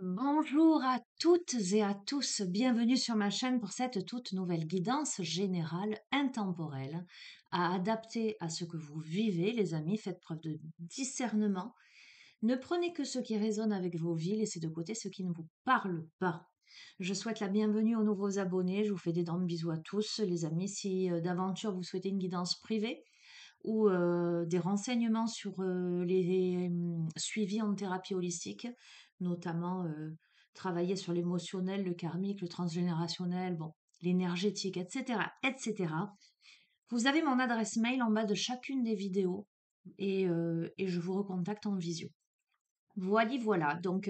Bonjour à toutes et à tous, bienvenue sur ma chaîne pour cette toute nouvelle guidance générale intemporelle à adapter à ce que vous vivez, les amis. Faites preuve de discernement. Ne prenez que ce qui résonne avec vos vies, laissez de côté ce qui ne vous parle pas. Je souhaite la bienvenue aux nouveaux abonnés. Je vous fais d'énormes bisous à tous, les amis. Si d'aventure vous souhaitez une guidance privée ou des renseignements sur les suivis en thérapie holistique, notamment travailler sur l'émotionnel, le karmique, le transgénérationnel, bon, l'énergétique, etc., etc. Vous avez mon adresse mail en bas de chacune des vidéos et je vous recontacte en visio. Voilà. Donc,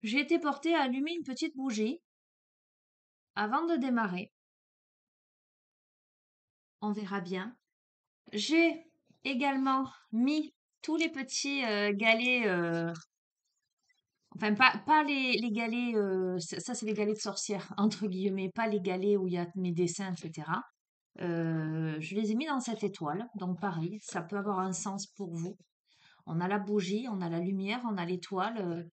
j'ai été portée à allumer une petite bougie avant de démarrer. On verra bien. J'ai également mis tous les petits galets, enfin pas les galets, ça c'est les galets de sorcière, entre guillemets, pas les galets où il y a mes dessins, etc. Je les ai mis dans cette étoile, donc pareil, ça peut avoir un sens pour vous. On a la bougie, on a la lumière, on a l'étoile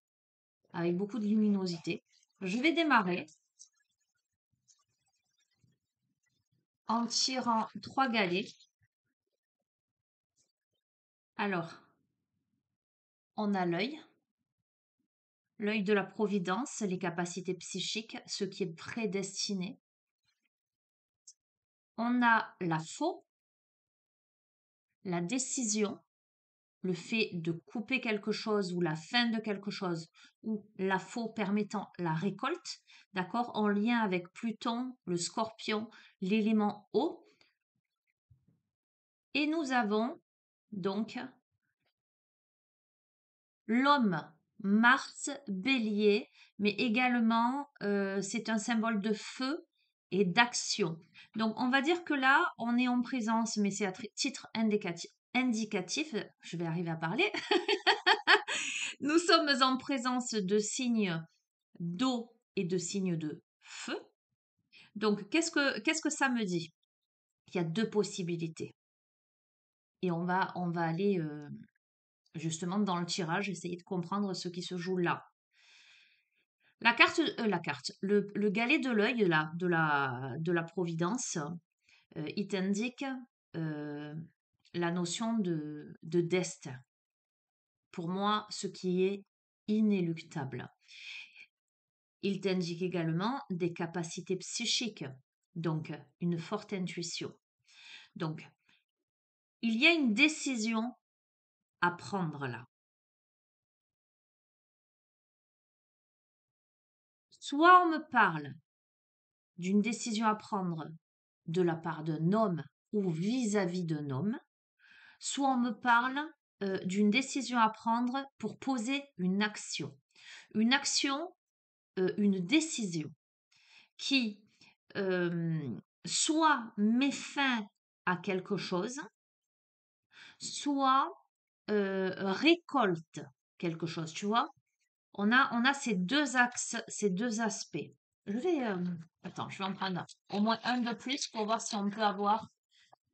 avec beaucoup de luminosité. Je vais démarrer en tirant 3 galets. Alors, on a l'œil de la providence, les capacités psychiques, ce qui est prédestiné. On a la faux, la décision, le fait de couper quelque chose ou la fin de quelque chose, ou la faux permettant la récolte, d'accord, en lien avec Pluton, le Scorpion, l'élément eau. Et nous avons donc l'homme, Mars, Bélier, mais également c'est un symbole de feu et d'action. Donc on va dire que là, on est en présence, mais c'est à titre indicatif, je vais arriver à parler. Nous sommes en présence de signes d'eau et de signes de feu. Donc qu'est-ce que ça me dit? Il y a 2 possibilités. Et on va aller justement dans le tirage, essayer de comprendre ce qui se joue là. Le galet de l'œil là, de la providence, il t'indique la notion de destin. Pour moi, ce qui est inéluctable. Il t'indique également des capacités psychiques, donc une forte intuition. Donc, il y a une décision à prendre là. Soit on me parle d'une décision à prendre de la part d'un homme ou vis-à-vis d'un homme, soit on me parle d'une décision à prendre pour poser une action. Une action, une décision qui soit met fin à quelque chose, soit récolte quelque chose, tu vois. On a ces 2 axes, ces 2 aspects. Attends, je vais en prendre au moins un de plus pour voir si on peut avoir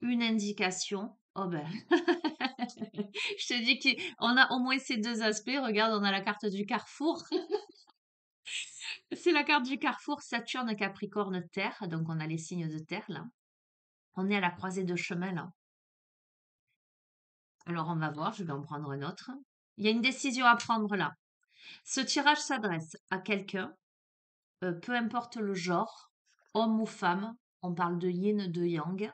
une indication. Oh ben, je te dis qu'on a au moins ces 2 aspects. Regarde, on a la carte du carrefour. C'est la carte du carrefour Saturne, Capricorne, Terre. Donc on a les signes de Terre là. On est à la croisée de chemin là. Alors on va voir, je vais en prendre un autre. Il y a une décision à prendre là. Ce tirage s'adresse à quelqu'un, peu importe le genre, homme ou femme, on parle de yin, de yang,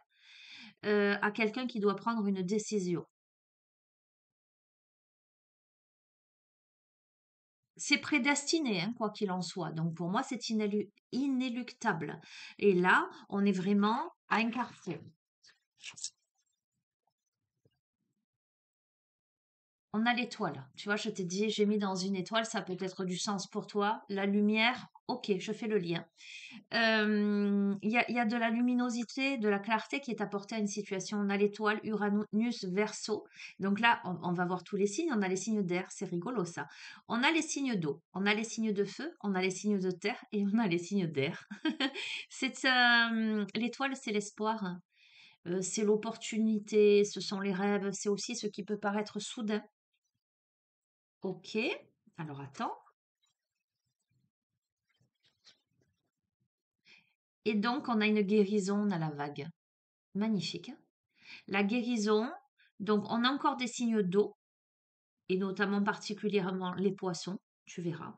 à quelqu'un qui doit prendre une décision. C'est prédestiné, hein, quoi qu'il en soit. Donc pour moi, c'est inéluctable. Et là, on est vraiment à un carrefour. On a l'étoile. Tu vois, je t'ai dit, j'ai mis dans une étoile, ça peut être du sens pour toi. La lumière, ok, je fais le lien. Il y a de la luminosité, de la clarté qui est apportée à une situation. On a l'étoile Uranus Verseau. Donc là, on va voir tous les signes. On a les signes d'air, c'est rigolo ça. On a les signes d'eau, on a les signes de feu, on a les signes de terre et on a les signes d'air. L'étoile, c'est l'espoir. C'est l'opportunité, ce sont les rêves, c'est aussi ce qui peut paraître soudain. Ok, alors attends. Et donc, on a une guérison, on a la vague. Magnifique, hein. La guérison, donc on a encore des signes d'eau, et notamment particulièrement les poissons, tu verras.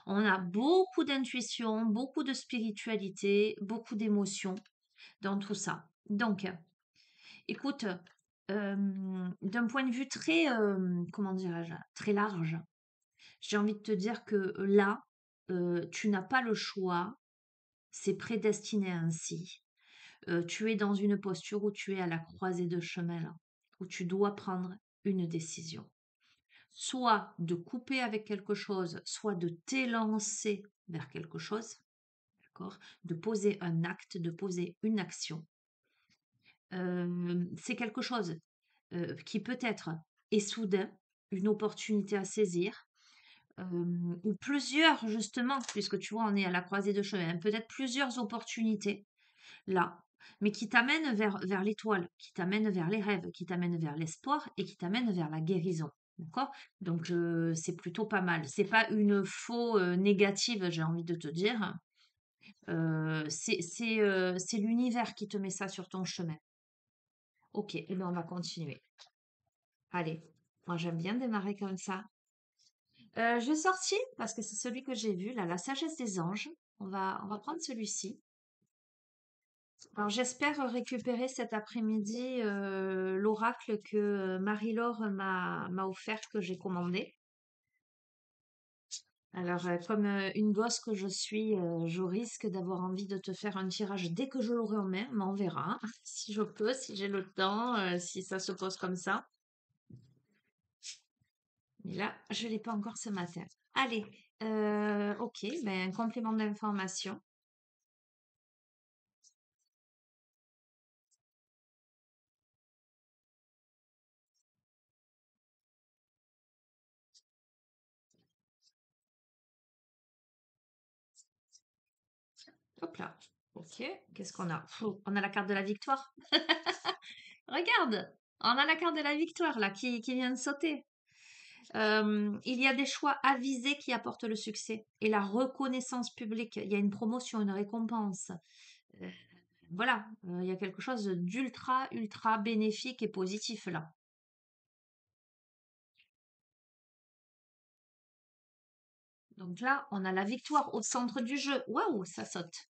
On a beaucoup d'intuition, beaucoup de spiritualité, beaucoup d'émotions dans tout ça. Donc, écoute, d'un point de vue très, comment dirais-je, très large, j'ai envie de te dire que là, tu n'as pas le choix, c'est prédestiné ainsi. Tu es dans une posture où tu es à la croisée de chemin, là, où tu dois prendre une décision. Soit de couper avec quelque chose, soit de t'élancer vers quelque chose, d'accord? De poser un acte, de poser une action. C'est quelque chose qui peut être et soudain, une opportunité à saisir, ou plusieurs justement, puisque tu vois, on est à la croisée de chemin, peut-être plusieurs opportunités là, mais qui t'amènent vers l'étoile, qui t'amènent vers les rêves, qui t'amènent vers l'espoir et qui t'amènent vers la guérison. D'accord? Donc c'est plutôt pas mal. C'est pas une faux négative, j'ai envie de te dire. C'est l'univers qui te met ça sur ton chemin. Ok, et bien on va continuer. Allez, moi j'aime bien démarrer comme ça. Je vais sortir parce que c'est celui que j'ai vu, là, la sagesse des anges. On va prendre celui-ci. Alors j'espère récupérer cet après-midi l'oracle que Marie-Laure m'a offert, que j'ai commandé. Alors comme une gosse que je suis, je risque d'avoir envie de te faire un tirage dès que je l'aurai en main, mais on verra, hein, si je peux, si j'ai le temps, si ça se pose comme ça. Mais là, je ne l'ai pas encore ce matin. Allez, ok, ben, complément d'information. Hop là. Ok, qu'est-ce qu'on a? On a la carte de la victoire. Regarde, on a la carte de la victoire là qui vient de sauter. Il y a des choix avisés qui apportent le succès et la reconnaissance publique. Il y a une promotion, une récompense. Euh, voilà, il y a quelque chose d'ultra, ultra bénéfique et positif là. Donc là, on a la victoire au centre du jeu. Waouh, ça saute.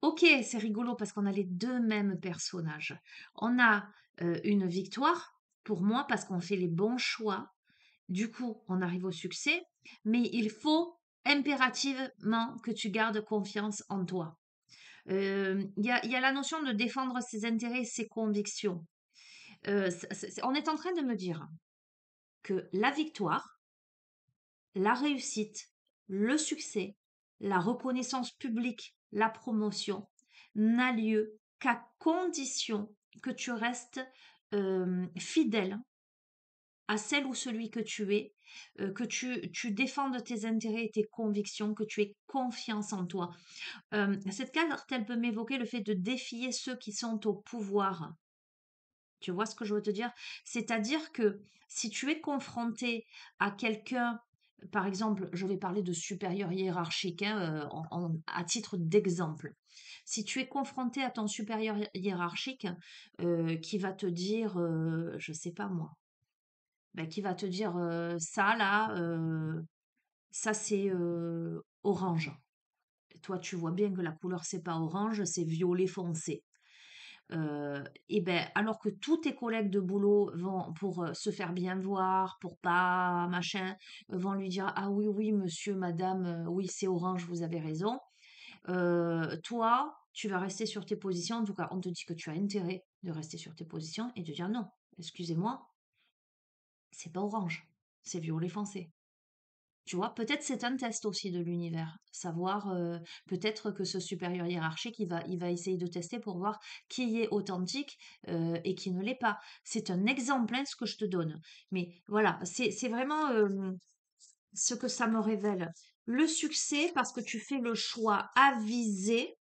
Ok, c'est rigolo parce qu'on a les deux mêmes personnages. On a une victoire pour moi parce qu'on fait les bons choix. Du coup, on arrive au succès, mais il faut impérativement que tu gardes confiance en toi. Il y a la notion de défendre ses intérêts et ses convictions. On est en train de me dire que la victoire, la réussite, le succès, la reconnaissance publique, la promotion n'a lieu qu'à condition que tu restes fidèle à celle ou celui que tu es, que tu défendes tes intérêts et tes convictions, que tu aies confiance en toi. Cette carte, elle peut m'évoquer le fait de défier ceux qui sont au pouvoir. Tu vois ce que je veux te dire? C'est-à-dire que si tu es confronté à quelqu'un, par exemple, je vais parler de supérieur hiérarchique, hein, à titre d'exemple. Si tu es confronté à ton supérieur hiérarchique qui va te dire, je sais pas moi, ben, qui va te dire ça là, ça c'est orange. Et toi, tu vois bien que la couleur c'est pas orange, c'est violet foncé. Et ben, alors que tous tes collègues de boulot vont pour se faire bien voir, pour pas machin, vont lui dire ah oui oui monsieur madame, oui c'est orange, vous avez raison. Toi, tu vas rester sur tes positions. En tout cas, on te dit que tu as intérêt de rester sur tes positions et de dire non. Excusez-moi, c'est pas orange, c'est violet foncé. Tu vois, peut-être c'est un test aussi de l'univers. Savoir, peut-être que ce supérieur hiérarchique, il va essayer de tester pour voir qui est authentique et qui ne l'est pas. C'est un exemple, hein, ce que je te donne. Mais voilà, c'est vraiment ce que ça me révèle. Le succès, parce que tu fais le choix avisé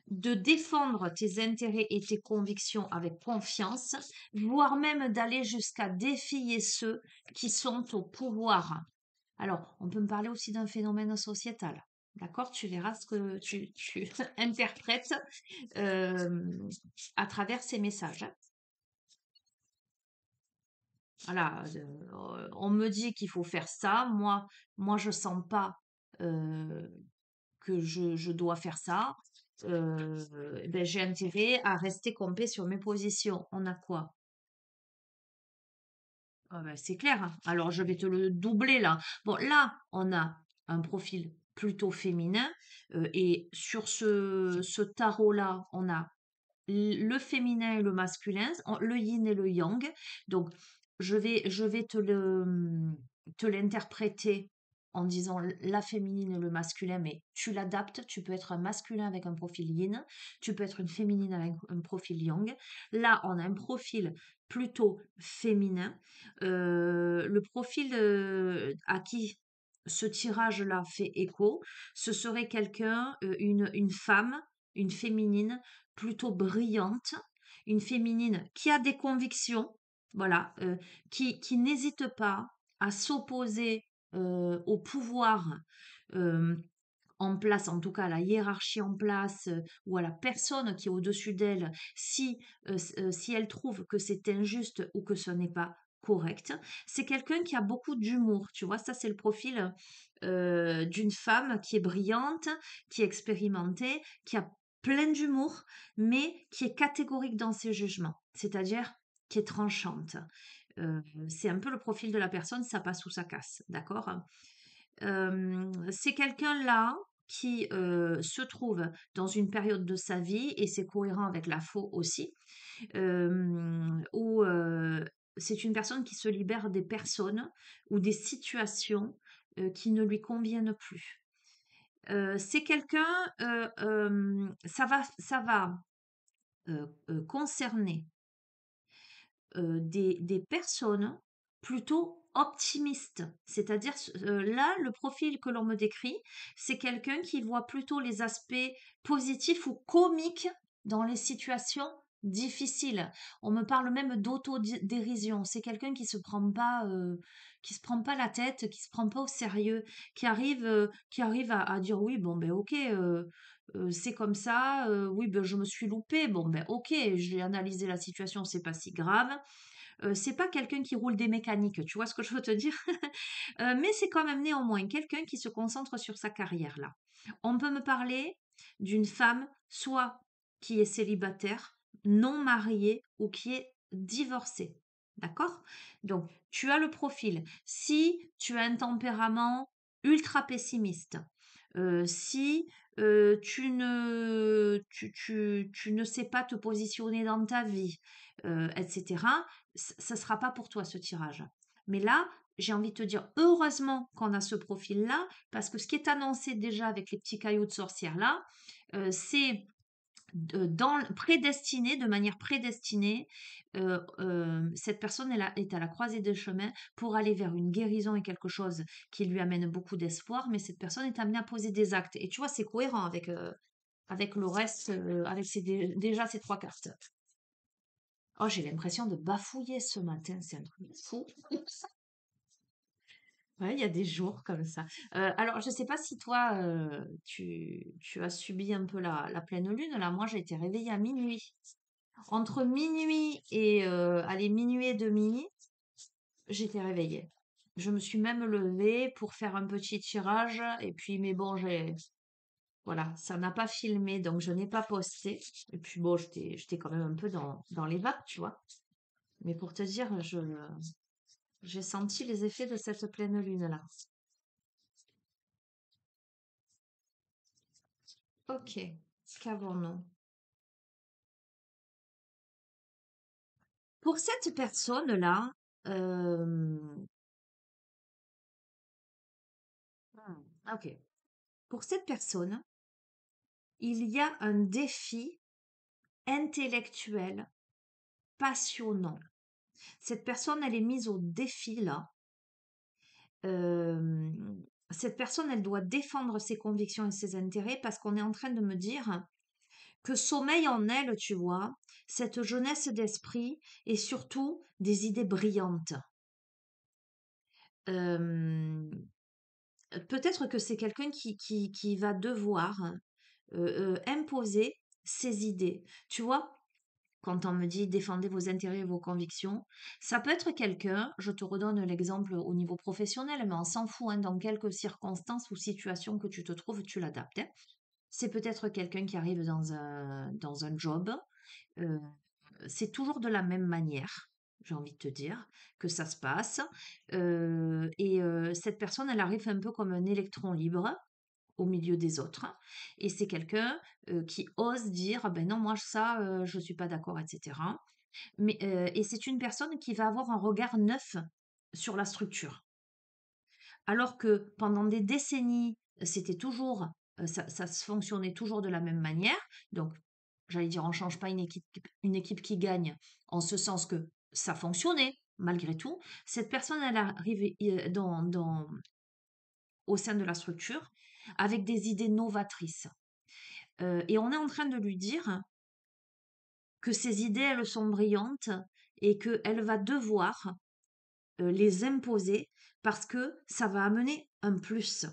de défendre tes intérêts et tes convictions avec confiance, voire même d'aller jusqu'à défier ceux qui sont au pouvoir. Alors, on peut me parler aussi d'un phénomène sociétal. D'accord? Tu verras ce que tu interprètes euh, à travers ces messages, hein. Voilà, on me dit qu'il faut faire ça. Moi, je sens pas euh, que je dois faire ça. Ben, j'ai intérêt à rester campé sur mes positions. On a quoi? Ah ben, c'est clair, hein. Alors, je vais te le doubler là. Bon, là, on a un profil plutôt féminin. Et sur ce tarot-là, on a le féminin et le masculin, le yin et le yang. Donc, je vais te l'interpréter en disant la féminine et le masculin, mais tu l'adaptes. Tu peux être un masculin avec un profil yin, tu peux être une féminine avec un profil yang. Là, on a un profil plutôt féminin. Le profil à qui ce tirage-là fait écho, ce serait quelqu'un, une femme, une féminine plutôt brillante, une féminine qui a des convictions, voilà, qui n'hésite pas à s'opposer au pouvoir euh, en place, en tout cas à la hiérarchie en place, ou à la personne qui est au-dessus d'elle, si elle trouve que c'est injuste ou que ce n'est pas correct. C'est quelqu'un qui a beaucoup d'humour, tu vois, ça c'est le profil d'une femme qui est brillante, qui est expérimentée, qui a plein d'humour, mais qui est catégorique dans ses jugements, c'est-à-dire qui est tranchante. C'est un peu le profil de la personne, ça passe ou ça casse, d'accord? C'est quelqu'un-là qui se trouve dans une période de sa vie, et c'est cohérent avec la faux aussi, où c'est une personne qui se libère des personnes ou des situations qui ne lui conviennent plus. C'est quelqu'un, ça va concerner des personnes plutôt optimistes. C'est-à-dire, là, le profil que l'on me décrit, c'est quelqu'un qui voit plutôt les aspects positifs ou comiques dans les situations difficiles. On me parle même d'autodérision. C'est quelqu'un qui se prend pas la tête, qui se prend pas au sérieux, qui arrive à dire oui, bon ben ok, c'est comme ça, oui, ben je me suis loupé, bon ben ok, j'ai analysé la situation, c'est pas si grave. C'est pas quelqu'un qui roule des mécaniques, tu vois ce que je veux te dire? Mais c'est quand même néanmoins quelqu'un qui se concentre sur sa carrière là. On peut me parler d'une femme soit qui est célibataire, non mariée ou qui est divorcée. D'accord? Donc, tu as le profil. Si tu as un tempérament ultra pessimiste, si tu ne sais pas te positionner dans ta vie, etc., ça ne sera pas pour toi ce tirage. Mais là, j'ai envie de te dire, heureusement qu'on a ce profil-là, parce que ce qui est annoncé déjà avec les petits cailloux de sorcière là, c'est prédestiné, de manière prédestinée, cette personne est à la croisée des chemins pour aller vers une guérison et quelque chose qui lui amène beaucoup d'espoir, mais cette personne est amenée à poser des actes. Et tu vois, c'est cohérent avec le reste, avec déjà ces trois cartes. Oh, j'ai l'impression de bafouiller ce matin, c'est un truc de fou. Ouais, il y a des jours comme ça. Alors, je ne sais pas si toi, tu as subi un peu la pleine lune. Là, moi, j'ai été réveillée à minuit. Entre minuit et allez, minuit et demi, j'étais réveillée. Je me suis même levée pour faire un petit tirage. Et puis, mais bon, voilà, ça n'a pas filmé, donc je n'ai pas posté. Et puis bon, j'étais quand même un peu dans les vapes, tu vois. Mais pour te dire, j'ai senti les effets de cette pleine lune-là. Ok, qu'avons-nous? Pour cette personne-là, ok. Pour cette personne, il y a un défi intellectuel passionnant. Cette personne, elle est mise au défi là. Euh, cette personne, elle doit défendre ses convictions et ses intérêts, parce qu'on est en train de me dire que sommeille en elle, tu vois, cette jeunesse d'esprit et surtout des idées brillantes. Euh, peut-être que c'est quelqu'un qui va devoir imposer ses idées. Tu vois, quand on me dit défendez vos intérêts et vos convictions, ça peut être quelqu'un, je te redonne l'exemple au niveau professionnel, mais on s'en fout, hein, dans quelques circonstances ou situations que tu te trouves, tu l'adaptes, hein. C'est peut-être quelqu'un qui arrive dans un job, euh, c'est toujours de la même manière, j'ai envie de te dire, que ça se passe. Cette personne, elle arrive un peu comme un électron libre au milieu des autres. Et c'est quelqu'un qui ose dire, ah ben non, moi ça, je suis pas d'accord, etc. Et c'est une personne qui va avoir un regard neuf sur la structure. Alors que pendant des décennies, c'était toujours, ça se fonctionnait toujours de la même manière. Donc, j'allais dire, on ne change pas une équipe qui gagne, en ce sens que ça fonctionnait malgré tout. Cette personne, elle arrive au sein de la structure avec des idées novatrices. Et on est en train de lui dire que ses idées, elles sont brillantes et qu'elle va devoir les imposer parce que ça va amener un plus.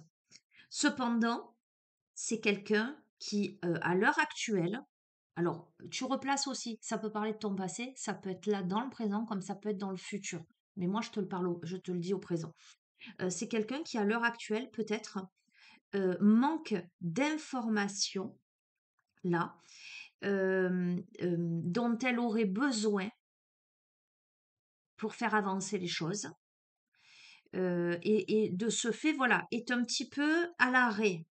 Cependant, c'est quelqu'un qui, à l'heure actuelle, alors tu replaces aussi, ça peut parler de ton passé, ça peut être là dans le présent comme ça peut être dans le futur. Mais moi, je te le dis au présent. C'est quelqu'un qui, à l'heure actuelle, peut-être manque d'informations là, dont elle aurait besoin pour faire avancer les choses. Et de ce fait, voilà, est un petit peu à l'arrêt.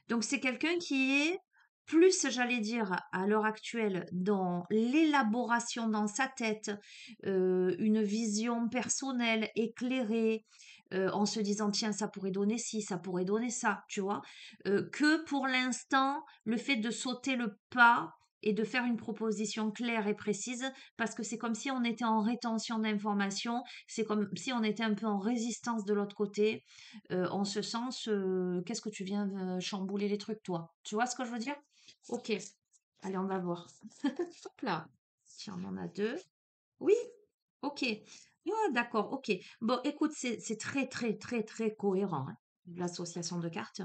Donc c'est quelqu'un qui est plus, j'allais dire, à l'heure actuelle, dans l'élaboration dans sa tête, une vision personnelle, éclairée, en se disant, tiens, ça pourrait donner ci, ça pourrait donner ça, tu vois, que pour l'instant, le fait de sauter le pas et de faire une proposition claire et précise, parce que c'est comme si on était en rétention d'informations, c'est comme si on était un peu en résistance de l'autre côté, en ce sens, qu'est-ce que tu viens chambouler les trucs, toi? Tu vois ce que je veux dire? Ok, allez, on va voir. Hop là. Tiens, on en a deux. Oui, ok. Ah, d'accord, ok. Bon, écoute, c'est très, très, très, très cohérent, hein, l'association de cartes.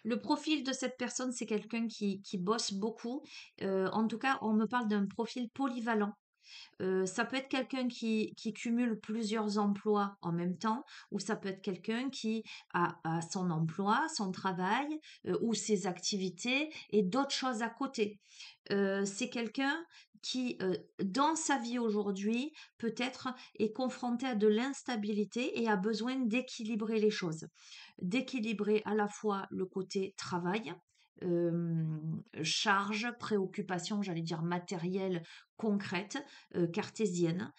Le profil de cette personne, c'est quelqu'un qui bosse beaucoup. En tout cas, on me parle d'un profil polyvalent. Ça peut être quelqu'un qui cumule plusieurs emplois en même temps, ou ça peut être quelqu'un qui a son emploi, son travail, ou ses activités et d'autres choses à côté. C'est quelqu'un qui, dans sa vie aujourd'hui, peut-être est confronté à de l'instabilité et a besoin d'équilibrer les choses. D'équilibrer à la fois le côté travail, charge, préoccupation, j'allais dire matérielle, concrète, cartésienne,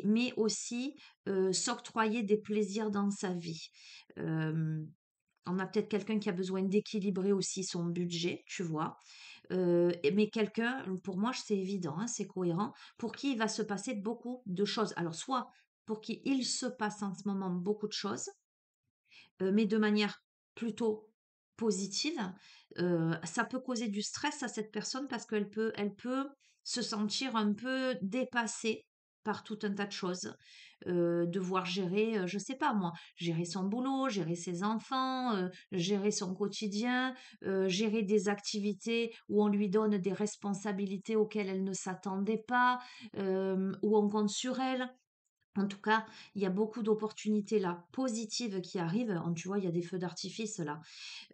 mais aussi s'octroyer des plaisirs dans sa vie. Euh, on a peut-être quelqu'un qui a besoin d'équilibrer aussi son budget, tu vois. Mais quelqu'un, pour moi, c'est évident, hein, c'est cohérent, pour qui il va se passer beaucoup de choses. Alors, soit pour qui il se passe en ce moment beaucoup de choses, mais de manière plutôt positive, ça peut causer du stress à cette personne parce qu'elle peut se sentir un peu dépassée par tout un tas de choses, devoir gérer, je sais pas moi, gérer son boulot, gérer ses enfants, gérer son quotidien, gérer des activités où on lui donne des responsabilités auxquelles elle ne s'attendait pas, où on compte sur elle. En tout cas, il y a beaucoup d'opportunités là, positives qui arrivent. Tu vois, il y a des feux d'artifice là.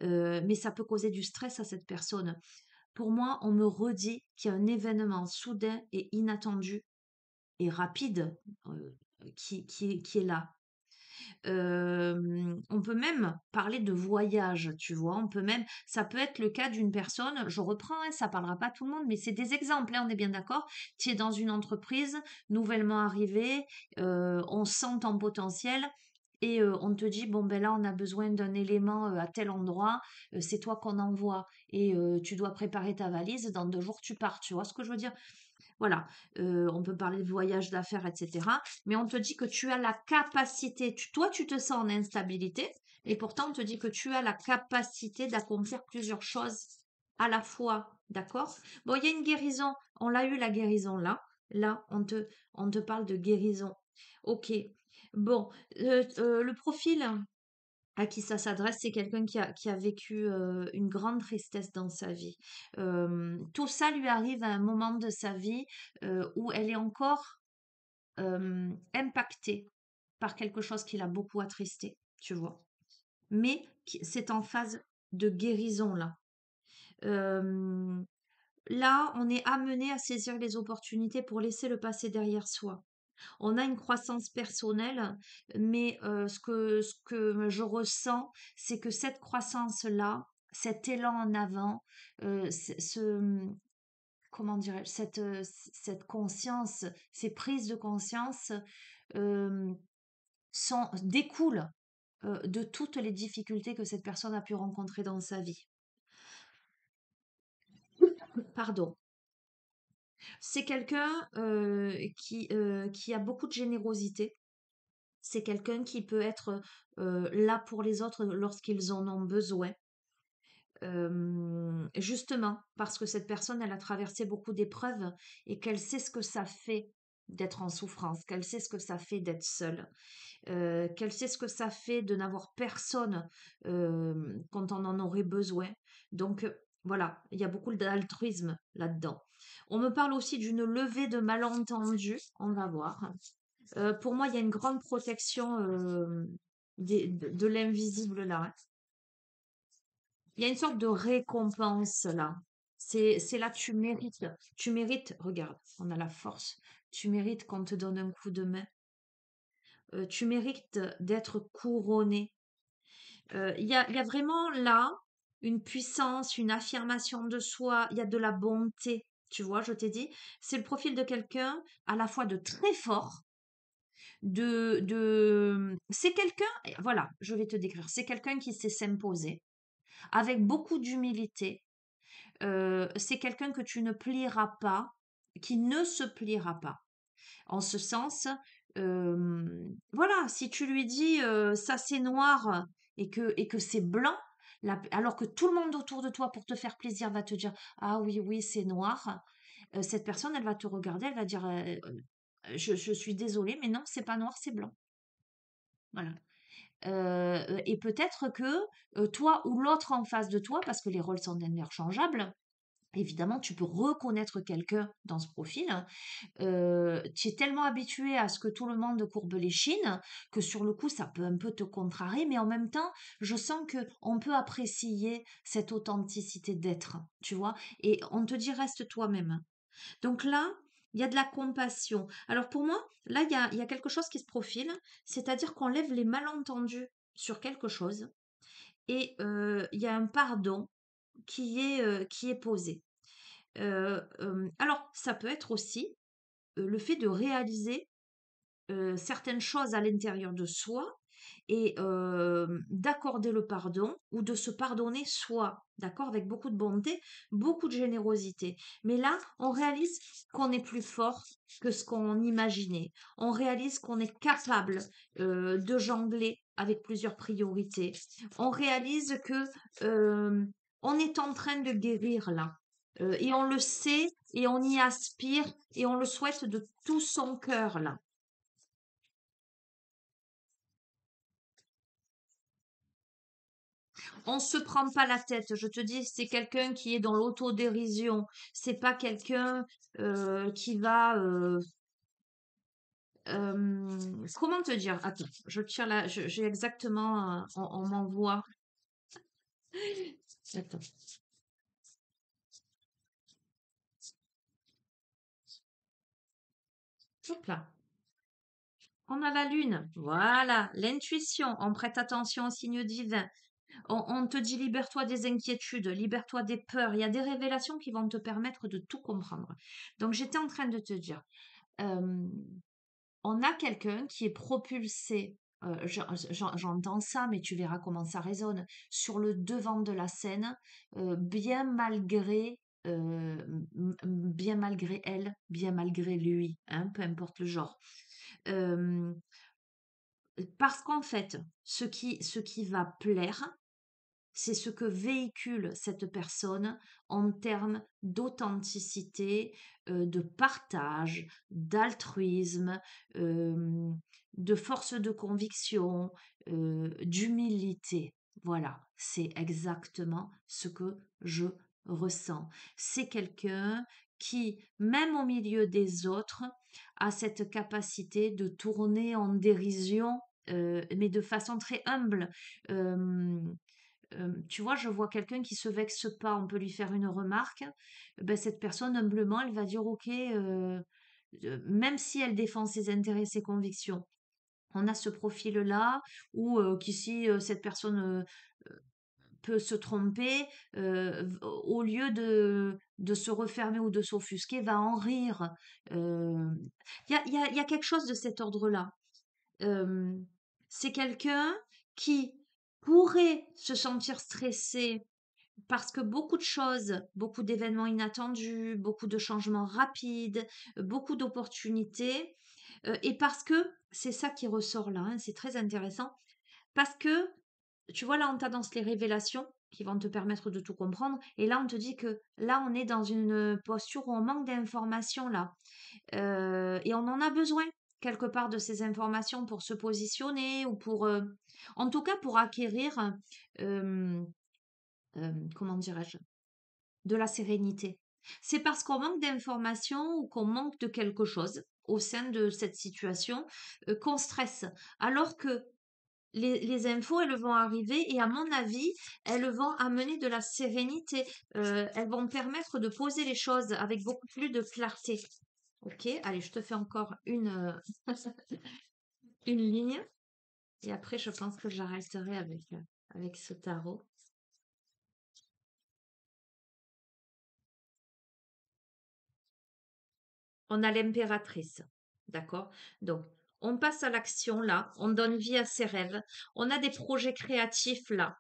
Mais ça peut causer du stress à cette personne. Pour moi, on me redit qu'il y a un événement soudain et inattendu et rapide qui est là. On peut même parler de voyage, tu vois. Ça peut être le cas d'une personne, je reprends, hein, ça parlera pas à tout le monde, mais c'est des exemples, hein, on est bien d'accord. Tu es dans une entreprise, nouvellement arrivé, on sent ton potentiel. Et on te dit, bon, ben là, on a besoin d'un élément à tel endroit, c'est toi qu'on envoie. Et tu dois préparer ta valise, dans 2 jours, tu pars. Tu vois ce que je veux dire? Voilà, on peut parler de voyage d'affaires, etc. Mais on te dit que tu as la capacité, toi tu te sens en instabilité, et pourtant on te dit que tu as la capacité d'accomplir plusieurs choses à la fois, d'accord? Bon, il y a une guérison, on l'a eu la guérison là, on te parle de guérison. Ok, bon, le profil. à qui ça s'adresse, c'est quelqu'un qui a vécu une grande tristesse dans sa vie. Tout ça lui arrive à un moment de sa vie où elle est encore impactée par quelque chose qui l'a beaucoup attristé, tu vois. Mais c'est en phase de guérison là. Euh, Là, on est amené à saisir les opportunités pour laisser le passé derrière soi. On a une croissance personnelle, mais ce que je ressens, c'est que cette croissance-là, cet élan en avant, comment dirais-je, cette conscience, ces prises de conscience euh, découlent de toutes les difficultés que cette personne a pu rencontrer dans sa vie. Pardon. C'est quelqu'un qui a beaucoup de générosité. C'est quelqu'un qui peut être là pour les autres lorsqu'ils en ont besoin. Justement, parce que cette personne, elle a traversé beaucoup d'épreuves et qu'elle sait ce que ça fait d'être en souffrance, qu'elle sait ce que ça fait d'être seule, qu'elle sait ce que ça fait de n'avoir personne quand on en aurait besoin. Donc voilà, il y a beaucoup d'altruisme là-dedans. On me parle aussi d'une levée de malentendus, on va voir. Pour moi, il y a une grande protection de l'invisible là, hein. Il y a une sorte de récompense là. C'est là, tu mérites. Tu mérites, regarde, on a la force. Tu mérites qu'on te donne un coup de main. Tu mérites d'être couronné. Il y a vraiment là une puissance, une affirmation de soi. Il y a de la bonté. Tu vois, je t'ai dit, c'est le profil de quelqu'un à la fois de très fort, c'est quelqu'un, voilà, je vais te décrire, c'est quelqu'un qui sait s'imposer avec beaucoup d'humilité. C'est quelqu'un que tu ne plieras pas, qui ne se pliera pas. En ce sens, voilà, si tu lui dis ça c'est noir et que c'est blanc, alors que tout le monde autour de toi pour te faire plaisir va te dire ah oui oui c'est noir, cette personne elle va te regarder, elle va dire je suis désolée mais non c'est pas noir c'est blanc. Voilà. Et peut-être que toi ou l'autre en face de toi, parce que les rôles sont interchangeables, évidemment, tu peux reconnaître quelqu'un dans ce profil. Tu es tellement habitué à ce que tout le monde courbe les chines que sur le coup, ça peut un peu te contrarier, mais en même temps, je sens que on peut apprécier cette authenticité d'être, tu vois. Et on te dit reste toi-même. Donc là, il y a de la compassion. Alors pour moi, là, il y a quelque chose qui se profile, c'est-à-dire qu'on lève les malentendus sur quelque chose et il y a un pardon qui est posé. Alors, ça peut être aussi le fait de réaliser certaines choses à l'intérieur de soi et d'accorder le pardon ou de se pardonner soi, d'accord, avec beaucoup de bonté, beaucoup de générosité. Mais là, on réalise qu'on est plus fort que ce qu'on imaginait. On réalise qu'on est capable de jongler avec plusieurs priorités. On réalise que on est en train de guérir là. Et on le sait et on y aspire et on le souhaite de tout son cœur là. On se prend pas la tête. Je te dis, c'est quelqu'un qui est dans l'autodérision. C'est pas quelqu'un qui va. Comment te dire? Attends, je tire là. J'ai exactement. On m'envoie. Attends. Hop là. On a la lune. Voilà. L'intuition. On prête attention aux signes divins. On te dit libère-toi des inquiétudes, libère-toi des peurs. Il y a des révélations qui vont te permettre de tout comprendre. Donc j'étais en train de te dire. euh, on a quelqu'un qui est propulsé, j'entends ça, mais tu verras comment ça résonne, sur le devant de la scène, bien malgré elle, bien malgré lui, hein, peu importe le genre. Euh, Parce qu'en fait, ce qui va plaire, c'est ce que véhicule cette personne en termes d'authenticité, de partage, d'altruisme, de force de conviction, d'humilité. Voilà, c'est exactement ce que je ressens. C'est quelqu'un qui, même au milieu des autres, a cette capacité de tourner en dérision, mais de façon très humble. Euh, Tu vois, je vois quelqu'un qui se vexe pas, on peut lui faire une remarque, ben, cette personne, humblement, elle va dire OK, même si elle défend ses intérêts, ses convictions. On a ce profil-là, ou qu'ici, cette personne peut se tromper, au lieu de se refermer ou de s'offusquer, va en rire. Il y a quelque chose de cet ordre-là. Euh, c'est quelqu'un qui pourrait se sentir stressé parce que beaucoup de choses, beaucoup d'événements inattendus, beaucoup de changements rapides, beaucoup d'opportunités, et parce que c'est ça qui ressort là, hein, c'est très intéressant, parce que tu vois, là, on t'annonce les révélations qui vont te permettre de tout comprendre, et là, on te dit que là, on est dans une posture où on manque d'informations là. Et on en a besoin quelque part de ces informations pour se positionner ou pour, en tout cas pour acquérir, euh, comment dirais-je, de la sérénité. C'est parce qu'on manque d'informations ou qu'on manque de quelque chose au sein de cette situation, qu'on stresse. Alors que les infos, elles vont arriver et à mon avis, elles vont amener de la sérénité. Elles vont permettre de poser les choses avec beaucoup plus de clarté. Ok, allez, je te fais encore une ligne et après, je pense que j'arrêterai avec ce tarot. On a l'impératrice, d'accord? Donc, on passe à l'action là, on donne vie à ses rêves, on a des projets créatifs là,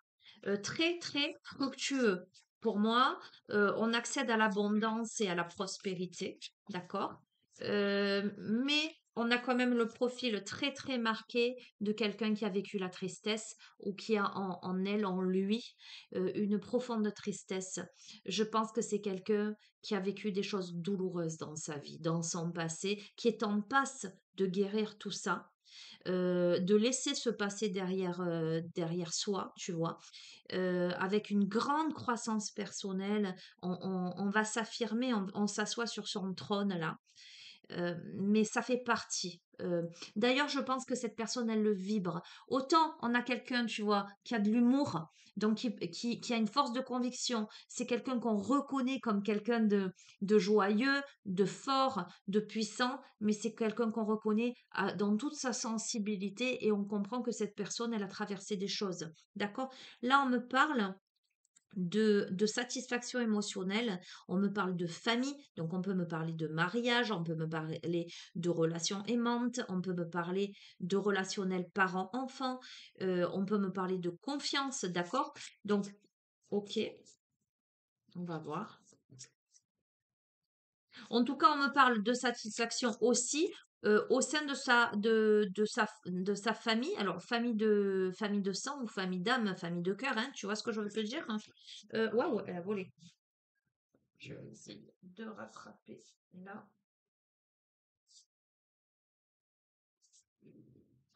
très très fructueux. Pour moi, on accède à l'abondance et à la prospérité, d'accord? Mais on a quand même le profil très très marqué de quelqu'un qui a vécu la tristesse ou qui a en elle, en lui, une profonde tristesse. Je pense que c'est quelqu'un qui a vécu des choses douloureuses dans sa vie, dans son passé, qui est en passe de guérir tout ça, de laisser ce passé derrière soi, tu vois, avec une grande croissance personnelle. On va s'affirmer, on s'assoit sur son trône là, mais ça fait partie. D'ailleurs, je pense que cette personne, elle le vibre. Autant on a quelqu'un, tu vois, qui a de l'humour, donc qui a une force de conviction. C'est quelqu'un qu'on reconnaît comme quelqu'un de joyeux, de fort, de puissant, mais c'est quelqu'un qu'on reconnaît dans toute sa sensibilité et on comprend que cette personne, elle a traversé des choses. D'accord? Là, on me parle de satisfaction émotionnelle, on me parle de famille, donc on peut me parler de mariage, on peut me parler de relations aimantes, on peut me parler de relationnel parent-enfant, on peut me parler de confiance, d'accord? Donc, ok, on va voir. En tout cas, on me parle de satisfaction aussi au sein de sa famille. Alors, famille de sang ou famille d'âme, famille de cœur, hein, tu vois ce que je veux te dire? Hein. Waouh, elle a volé. Je vais essayer de rattraper là.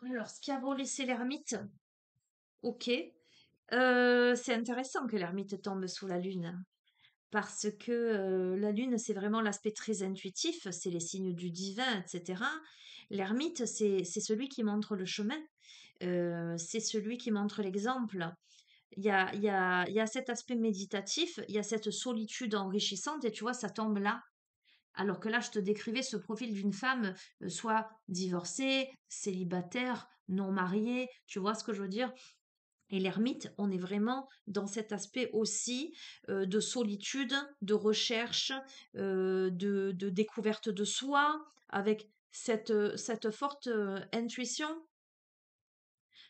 Alors, ce qui a volé, c'est l'ermite. Ok. C'est intéressant que l'ermite tombe sous la lune. Parce que la lune, c'est vraiment l'aspect très intuitif, c'est les signes du divin, etc. L'ermite, c'est celui qui montre le chemin, c'est celui qui montre l'exemple. Il y a cet aspect méditatif, il y a cette solitude enrichissante, et tu vois, ça tombe là. Alors que là, je te décrivais ce profil d'une femme, soit divorcée, célibataire, non mariée, tu vois ce que je veux dire? Et l'ermite, on est vraiment dans cet aspect aussi de solitude, de recherche, de découverte de soi, avec cette forte intuition,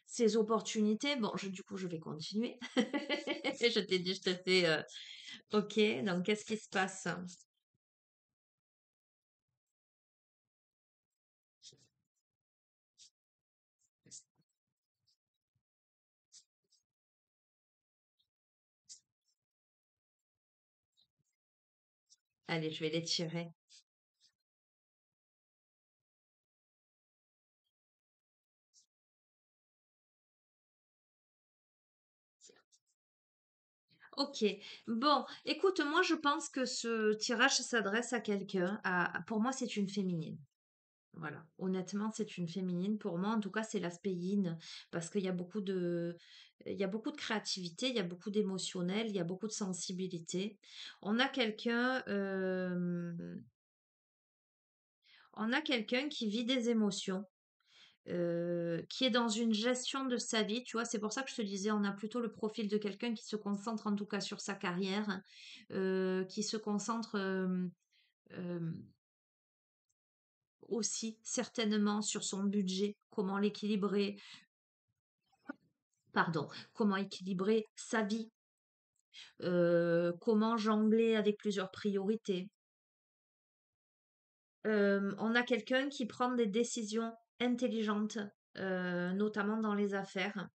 ces opportunités. Bon, du coup, je vais continuer. Je t'ai dit, je te fais... ok, donc qu'est-ce qui se passe? Allez, je vais les tirer. Ok. Bon, écoute, moi je pense que ce tirage s'adresse à quelqu'un. Pour moi, c'est une féminine. Voilà. Honnêtement, c'est une féminine. Pour moi, en tout cas, c'est l'aspect yin. Parce il y a beaucoup de créativité, il y a beaucoup d'émotionnel, il y a beaucoup de sensibilité. On a quelqu'un, on a quelqu'un qui vit des émotions. Qui est dans une gestion de sa vie, tu vois, c'est pour ça que je te disais, on a plutôt le profil de quelqu'un qui se concentre en tout cas sur sa carrière, qui se concentre euh, aussi certainement sur son budget, comment l'équilibrer, pardon, comment équilibrer sa vie, comment jongler avec plusieurs priorités. On a quelqu'un qui prend des décisions intelligentes, notamment dans les affaires.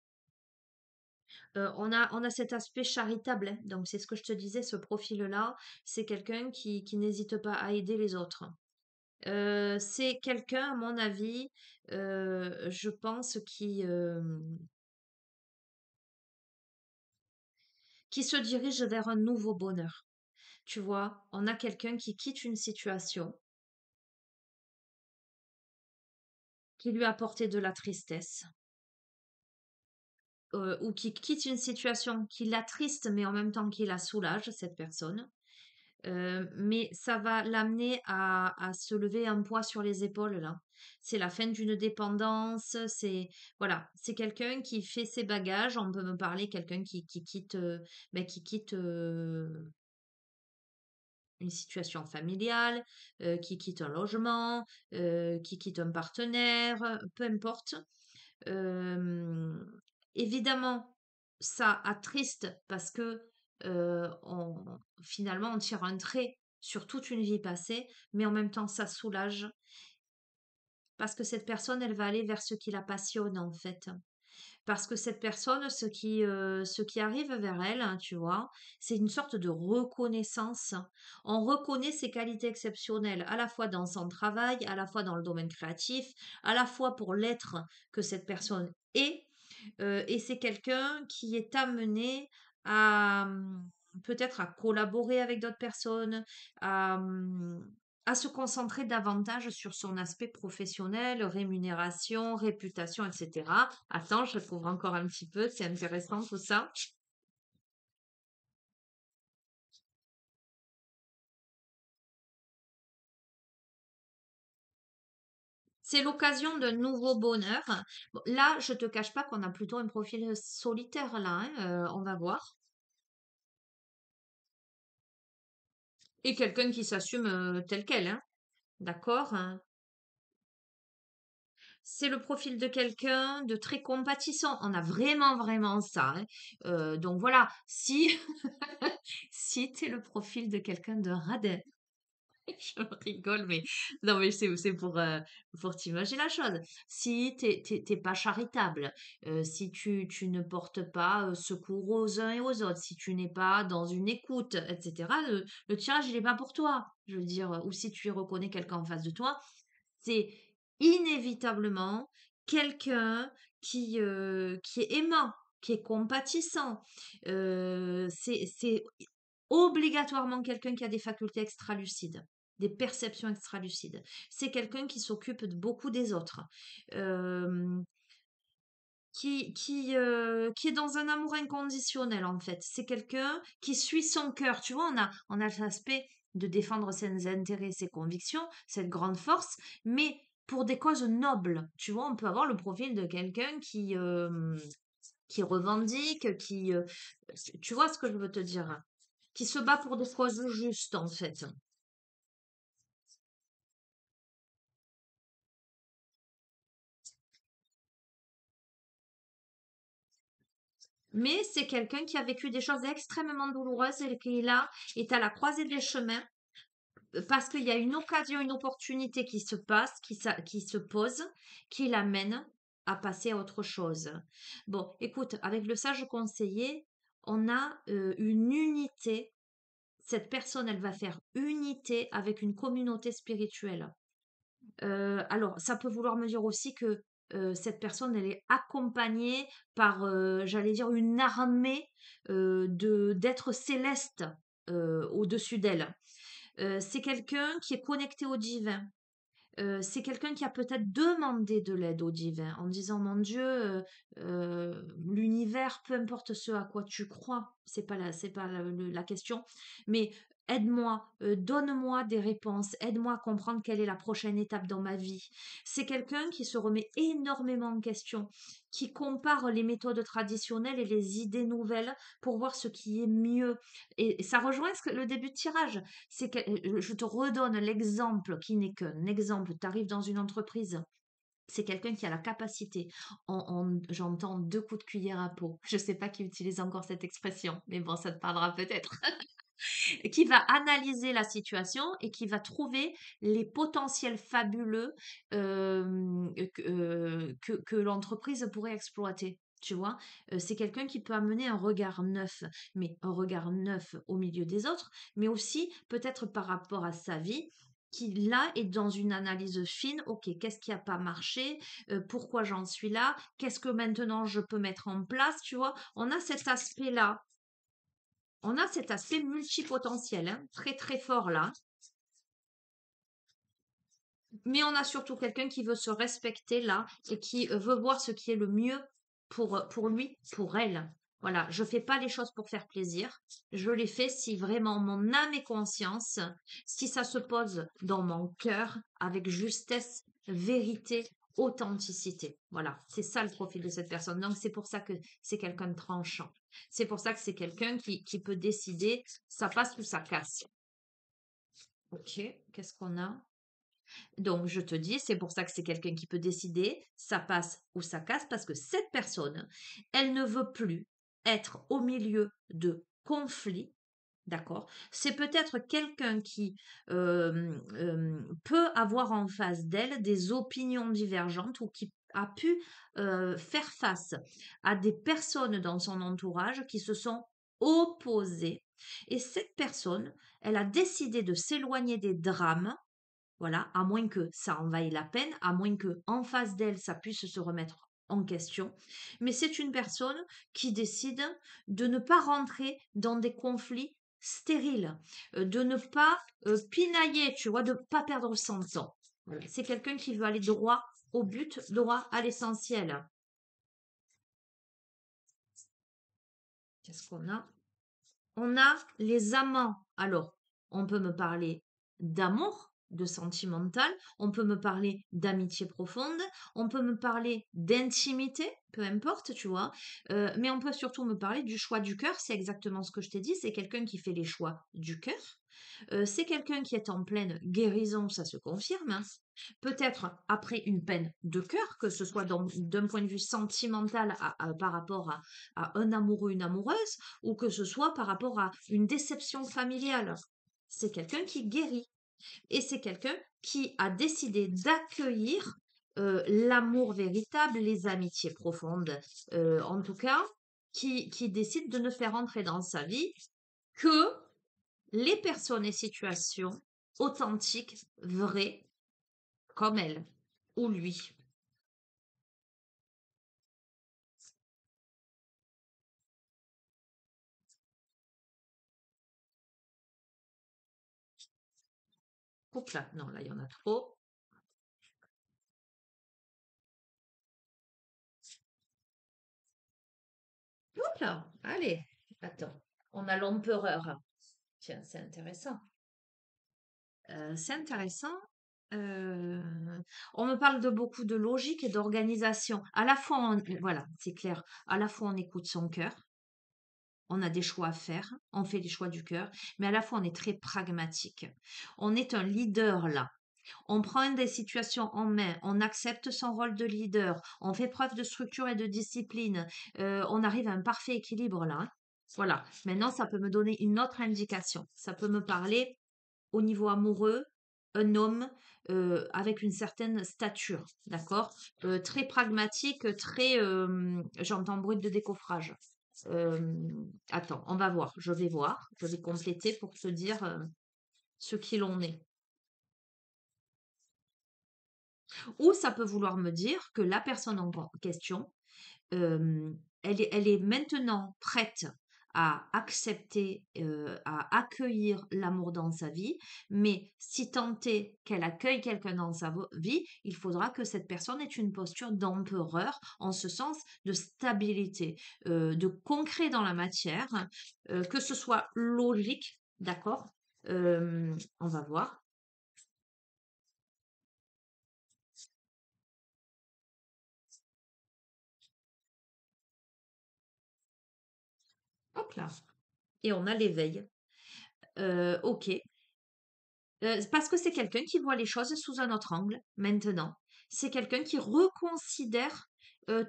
On a cet aspect charitable, hein. Donc c'est ce que je te disais, ce profil-là, c'est quelqu'un qui n'hésite pas à aider les autres. C'est quelqu'un, à mon avis, je pense, qui se dirige vers un nouveau bonheur. Tu vois, on a quelqu'un qui quitte une situation qui lui a apporté de la tristesse, ou qui quitte une situation qui l'attriste, mais en même temps qui la soulage, cette personne. Mais ça va l'amener à se lever un poids sur les épaules là. C'est la fin d'une dépendance, c'est voilà, c'est quelqu'un qui fait ses bagages. On peut me parler quelqu'un qui quitte, qui quitte une situation familiale, qui quitte un logement, qui quitte un partenaire, peu importe. Hem, Évidemment, ça attriste parce que, finalement, on tire un trait sur toute une vie passée, mais en même temps, ça soulage parce que cette personne, elle va aller vers ce qui la passionne, en fait. Parce que cette personne, ce qui arrive vers elle, hein, tu vois, c'est une sorte de reconnaissance. On reconnaît ses qualités exceptionnelles, à la fois dans son travail, à la fois dans le domaine créatif, à la fois pour l'être que cette personne est. Et c'est quelqu'un qui est amené à peut-être à collaborer avec d'autres personnes, à, à se concentrer davantage sur son aspect professionnel, rémunération, réputation, etc. Attends, je couvre encore un petit peu, c'est intéressant tout ça. C'est l'occasion d'un nouveau bonheur. Bon, là, je te cache pas qu'on a plutôt un profil solitaire là, hein, on va voir. Et quelqu'un qui s'assume tel quel, hein, d'accord? Hein. C'est le profil de quelqu'un de très compatissant. On a vraiment, vraiment ça, hein. Donc voilà, si, si tu es le profil de quelqu'un de radin, je rigole, mais non, mais c'est pour t'imaginer la chose. Si t'es pas charitable, si tu ne portes pas secours aux uns et aux autres, si tu n'es pas dans une écoute, etc., le tirage, il n'est pas pour toi. Je veux dire, ou si tu y reconnais quelqu'un en face de toi, c'est inévitablement quelqu'un qui est aimant, qui est compatissant. C'est obligatoirement quelqu'un qui a des facultés extralucides, des perceptions extralucides. C'est quelqu'un qui s'occupe de beaucoup des autres, euh, qui est dans un amour inconditionnel en fait. C'est quelqu'un qui suit son cœur. Tu vois, on a l'aspect de défendre ses intérêts, ses convictions, cette grande force, mais pour des causes nobles. Tu vois, on peut avoir le profil de quelqu'un qui revendique, tu vois ce que je veux te dire, hein, qui se bat pour des causes justes en fait. Mais c'est quelqu'un qui a vécu des choses extrêmement douloureuses et qui là est à la croisée des chemins parce qu'il y a une occasion, une opportunité qui se passe, qui se pose, qui l'amène à passer à autre chose. Bon, écoute, avec le sage conseiller, on a une unité. cette personne, elle va faire unité avec une communauté spirituelle. Alors, ça peut vouloir me dire aussi que cette personne, elle est accompagnée par, j'allais dire, une armée d'êtres célestes au-dessus d'elle. C'est quelqu'un qui est connecté au divin. C'est quelqu'un qui a peut-être demandé de l'aide au divin en disant: «Mon Dieu, l'univers, peu importe ce à quoi tu crois, c'est pas la question, mais aide-moi, donne-moi des réponses, aide-moi à comprendre quelle est la prochaine étape dans ma vie». C'est quelqu'un qui se remet énormément en question, qui compare les méthodes traditionnelles et les idées nouvelles pour voir ce qui est mieux, et ça rejoint le début de tirage. C'est que je te redonne l'exemple qui n'est qu'un exemple. Tu arrives dans une entreprise, c'est quelqu'un qui a la capacité, j'entends deux coups de cuillère à peau. Je ne sais pas qui utilise encore cette expression, mais bon, ça te parlera peut-être. Qui va analyser la situation et qui va trouver les potentiels fabuleux que l'entreprise pourrait exploiter. Tu vois, c'est quelqu'un qui peut amener un regard neuf, mais un regard neuf au milieu des autres, mais aussi peut-être par rapport à sa vie, qui là est dans une analyse fine. Ok, qu'est-ce qui n'a pas marché? Pourquoi j'en suis là? Qu'est-ce que maintenant je peux mettre en place? Tu vois, on a cet aspect-là, on a cet aspect multipotentiel, hein, très très fort là. Mais on a surtout quelqu'un qui veut se respecter là et qui veut voir ce qui est le mieux pour lui, pour elle. Voilà, je fais pas les choses pour faire plaisir. Je les fais si vraiment mon âme et conscience, si ça se pose dans mon cœur avec justesse, vérité, authenticité. Voilà, c'est ça le profil de cette personne. Donc c'est pour ça que c'est quelqu'un de tranchant. C'est pour ça que c'est quelqu'un qui peut décider, ça passe ou ça casse. Ok, qu'est-ce qu'on a? Donc, je te dis, c'est pour ça que c'est quelqu'un qui peut décider, ça passe ou ça casse, parce que cette personne, elle ne veut plus être au milieu de conflits, d'accord? C'est peut-être quelqu'un qui peut avoir en face d'elle des opinions divergentes ou qui a pu faire face à des personnes dans son entourage qui se sont opposées. Et cette personne, elle a décidé de s'éloigner des drames. Voilà, à moins que ça en vaille la peine, à moins que en face d'elle, ça puisse se remettre en question. Mais c'est une personne qui décide de ne pas rentrer dans des conflits stériles, de ne pas pinailler, tu vois, de ne pas perdre son temps. Voilà. C'est quelqu'un qui veut aller droit au but, droit à l'essentiel. Qu'est-ce qu'on a? On a les amants. Alors, on peut me parler d'amour, de sentimental, on peut me parler d'amitié profonde, on peut me parler d'intimité, peu importe, tu vois, mais on peut surtout me parler du choix du cœur, c'est exactement ce que je t'ai dit, c'est quelqu'un qui fait les choix du cœur, c'est quelqu'un qui est en pleine guérison, ça se confirme, hein. Peut-être après une peine de cœur, que ce soit d'un point de vue sentimental par rapport à un amoureux, une amoureuse, ou que ce soit par rapport à une déception familiale. C'est quelqu'un qui guérit. Et c'est quelqu'un qui a décidé d'accueillir l'amour véritable, les amitiés profondes, en tout cas, qui décide de ne faire entrer dans sa vie que les personnes et situations authentiques, vraies, comme elle ou lui. Oups là, non, là, il y en a trop. Oups là, allez, attends. On a l'empereur. Tiens, c'est intéressant. C'est intéressant. Euh, on me parle de beaucoup de logique et d'organisation. À la fois, voilà, c'est clair. À la fois, on écoute son cœur. On a des choix à faire. On fait les choix du cœur. Mais à la fois, on est très pragmatique. On est un leader là. On prend des situations en main, on accepte son rôle de leader, on fait preuve de structure et de discipline, on arrive à un parfait équilibre là, hein. Voilà. Maintenant, ça peut me donner une autre indication. Ça peut me parler au niveau amoureux, un homme avec une certaine stature, d'accord? Très pragmatique, très, j'entends brut de décoffrage. Attends, on va voir. Je vais voir. Je vais compléter pour te dire ce qu'il en est. Ou ça peut vouloir me dire que la personne en question, euh, elle est maintenant prête à accepter, à accueillir l'amour dans sa vie, mais si tant est qu'elle accueille quelqu'un dans sa vie, il faudra que cette personne ait une posture d'empereur, en ce sens de stabilité, de concret dans la matière, que ce soit logique, d'accord. On va voir. Hop là. Et on a l'éveil. Ok. Parce que c'est quelqu'un qui voit les choses sous un autre angle maintenant. C'est quelqu'un qui reconsidère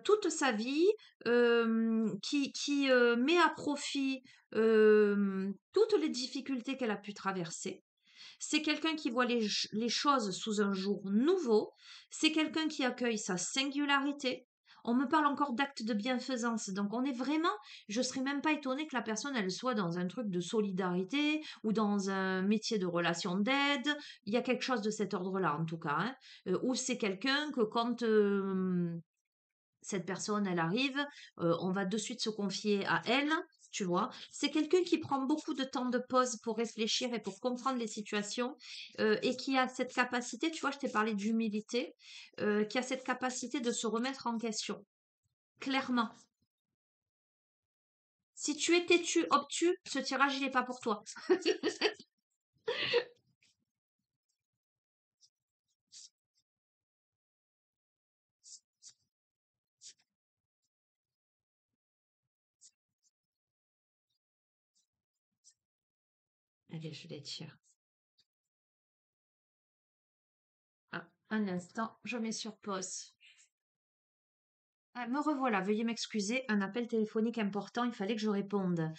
toute sa vie, qui met à profit toutes les difficultés qu'elle a pu traverser. C'est quelqu'un qui voit les choses sous un jour nouveau. C'est quelqu'un qui accueille sa singularité. On me parle encore d'actes de bienfaisance. Donc on est vraiment, je serais même pas étonnée que la personne, elle soit dans un truc de solidarité ou dans un métier de relation d'aide. Il y a quelque chose de cet ordre-là, en tout cas, hein. Ou c'est quelqu'un que quand cette personne, elle arrive, on va de suite se confier à elle, tu vois. C'est quelqu'un qui prend beaucoup de temps de pause pour réfléchir et pour comprendre les situations, et qui a cette capacité, tu vois, je t'ai parlé d'humilité, qui a cette capacité de se remettre en question, clairement. Si tu es têtu, obtus, ce tirage, il n'est pas pour toi. Allez, je les tire. Ah, un instant, je mets sur pause. Ah, me revoilà, veuillez m'excuser, un appel téléphonique important, il fallait que je réponde.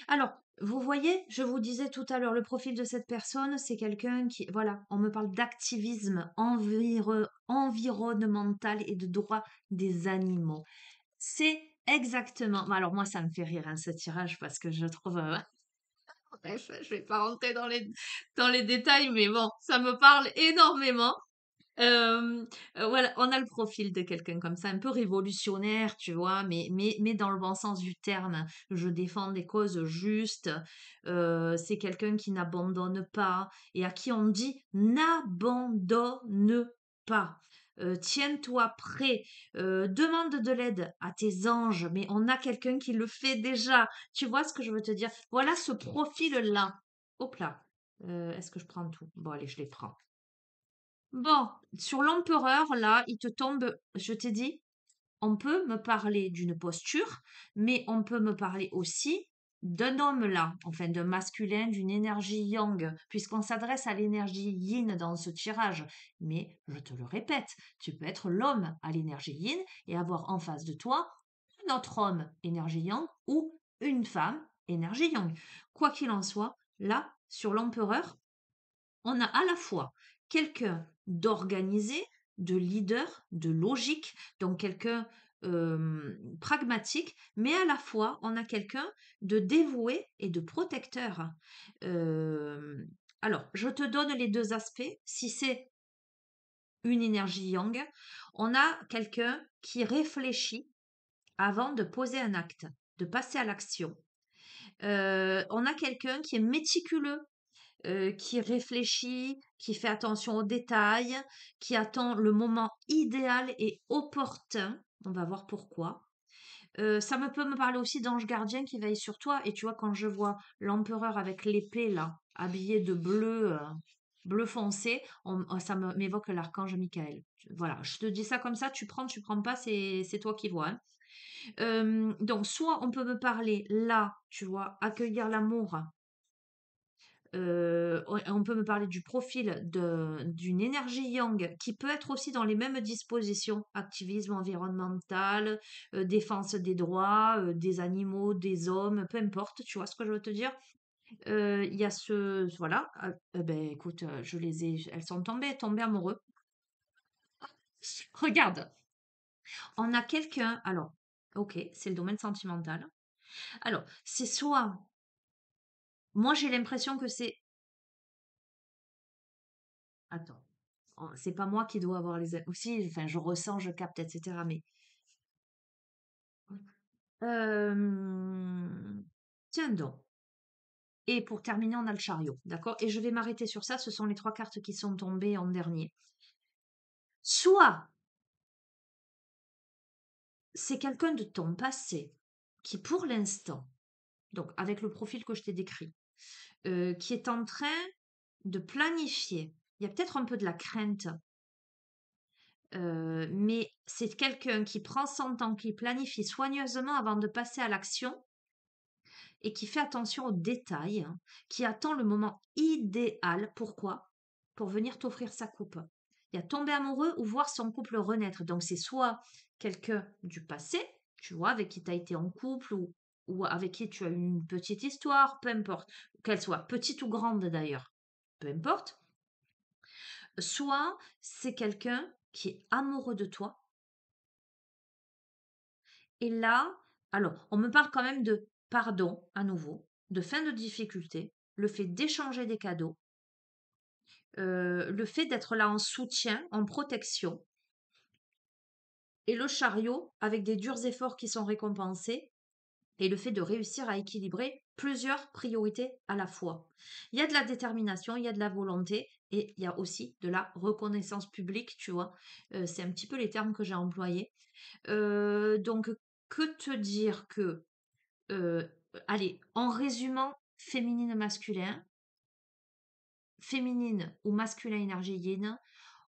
Alors, vous voyez, je vous disais tout à l'heure, le profil de cette personne, c'est quelqu'un qui, voilà, on me parle d'activisme environnemental et de droit des animaux. C'est exactement, alors moi ça me fait rire hein, ce tirage parce que je trouve, bref, je vais pas rentrer dans les détails, mais bon, ça me parle énormément. Hem, voilà, on a le profil de quelqu'un comme ça, un peu révolutionnaire, tu vois? Mais dans le bon sens du terme. Je défends des causes justes, c'est quelqu'un qui n'abandonne pas et à qui on dit: «N'abandonne pas, tiens-toi prêt, demande de l'aide à tes anges», mais on a quelqu'un qui le fait déjà. Tu vois ce que je veux te dire? Voilà ce profil-là. Hop là, est-ce que je prends tout? Bon allez, je les prends. Bon, sur l'empereur, là, il te tombe, je t'ai dit, on peut me parler d'une posture, mais on peut me parler aussi d'un homme là, enfin d'un masculin, d'une énergie yang, puisqu'on s'adresse à l'énergie yin dans ce tirage. Mais je te le répète, tu peux être l'homme à l'énergie yin et avoir en face de toi un autre homme énergie yang ou une femme énergie yang. Quoi qu'il en soit, là, sur l'empereur, on a à la fois quelqu'un d'organisé, de leader, de logique, donc quelqu'un pragmatique, mais à la fois on a quelqu'un de dévoué et de protecteur. Euh, alors, je te donne les deux aspects. Si c'est une énergie yang, on a quelqu'un qui réfléchit avant de poser un acte, de passer à l'action. On a quelqu'un qui est méticuleux, qui réfléchit, qui fait attention aux détails, qui attend le moment idéal et opportun. On va voir pourquoi. Ça me peut me parler aussi d'ange gardien qui veille sur toi. Et tu vois, quand je vois l'empereur avec l'épée là, habillé de bleu, bleu foncé, ça m'évoque l'archange Michael. Voilà, je te dis ça comme ça, tu prends pas, c'est toi qui vois, hein. Donc, soit on peut me parler là, tu vois, accueillir l'amour, on peut me parler du profil d'une énergie yang qui peut être aussi dans les mêmes dispositions, activisme environnemental, défense des droits, des animaux, des hommes, peu importe, tu vois ce que je veux te dire. Il y a voilà, ben écoute, elles sont tombées amoureux. Regarde, on a quelqu'un, alors, ok, c'est le domaine sentimental. Alors, c'est soit, moi j'ai l'impression que c'est, attends, c'est pas moi qui dois avoir les, aussi, enfin, je ressens, je capte, etc. Mais, euh, tiens donc. Et pour terminer, on a le chariot, d'accord? Et je vais m'arrêter sur ça, ce sont les trois cartes qui sont tombées en dernier. Soit c'est quelqu'un de ton passé qui, pour l'instant, donc avec le profil que je t'ai décrit, qui est en train de planifier. Il y a peut-être un peu de la crainte, mais c'est quelqu'un qui prend son temps, qui planifie soigneusement avant de passer à l'action et qui fait attention aux détails, hein, qui attend le moment idéal. Pourquoi? Pour venir t'offrir sa coupe. Il y a tomber amoureux ou voir son couple renaître. Donc c'est soit quelqu'un du passé, tu vois, avec qui tu as été en couple ou avec qui tu as eu une petite histoire, peu importe, qu'elle soit petite ou grande d'ailleurs, peu importe. Soit c'est quelqu'un qui est amoureux de toi. Et là, alors, on me parle quand même de pardon à nouveau, de fin de difficulté, le fait d'échanger des cadeaux, le fait d'être là en soutien, en protection, et le chariot avec des durs efforts qui sont récompensés, et le fait de réussir à équilibrer plusieurs priorités à la fois. Il y a de la détermination, il y a de la volonté, et il y a aussi de la reconnaissance publique, tu vois. C'est un petit peu les termes que j'ai employés. Donc, que te dire que, euh, allez, en résumant, féminine, masculin, féminine ou masculin énergie yin,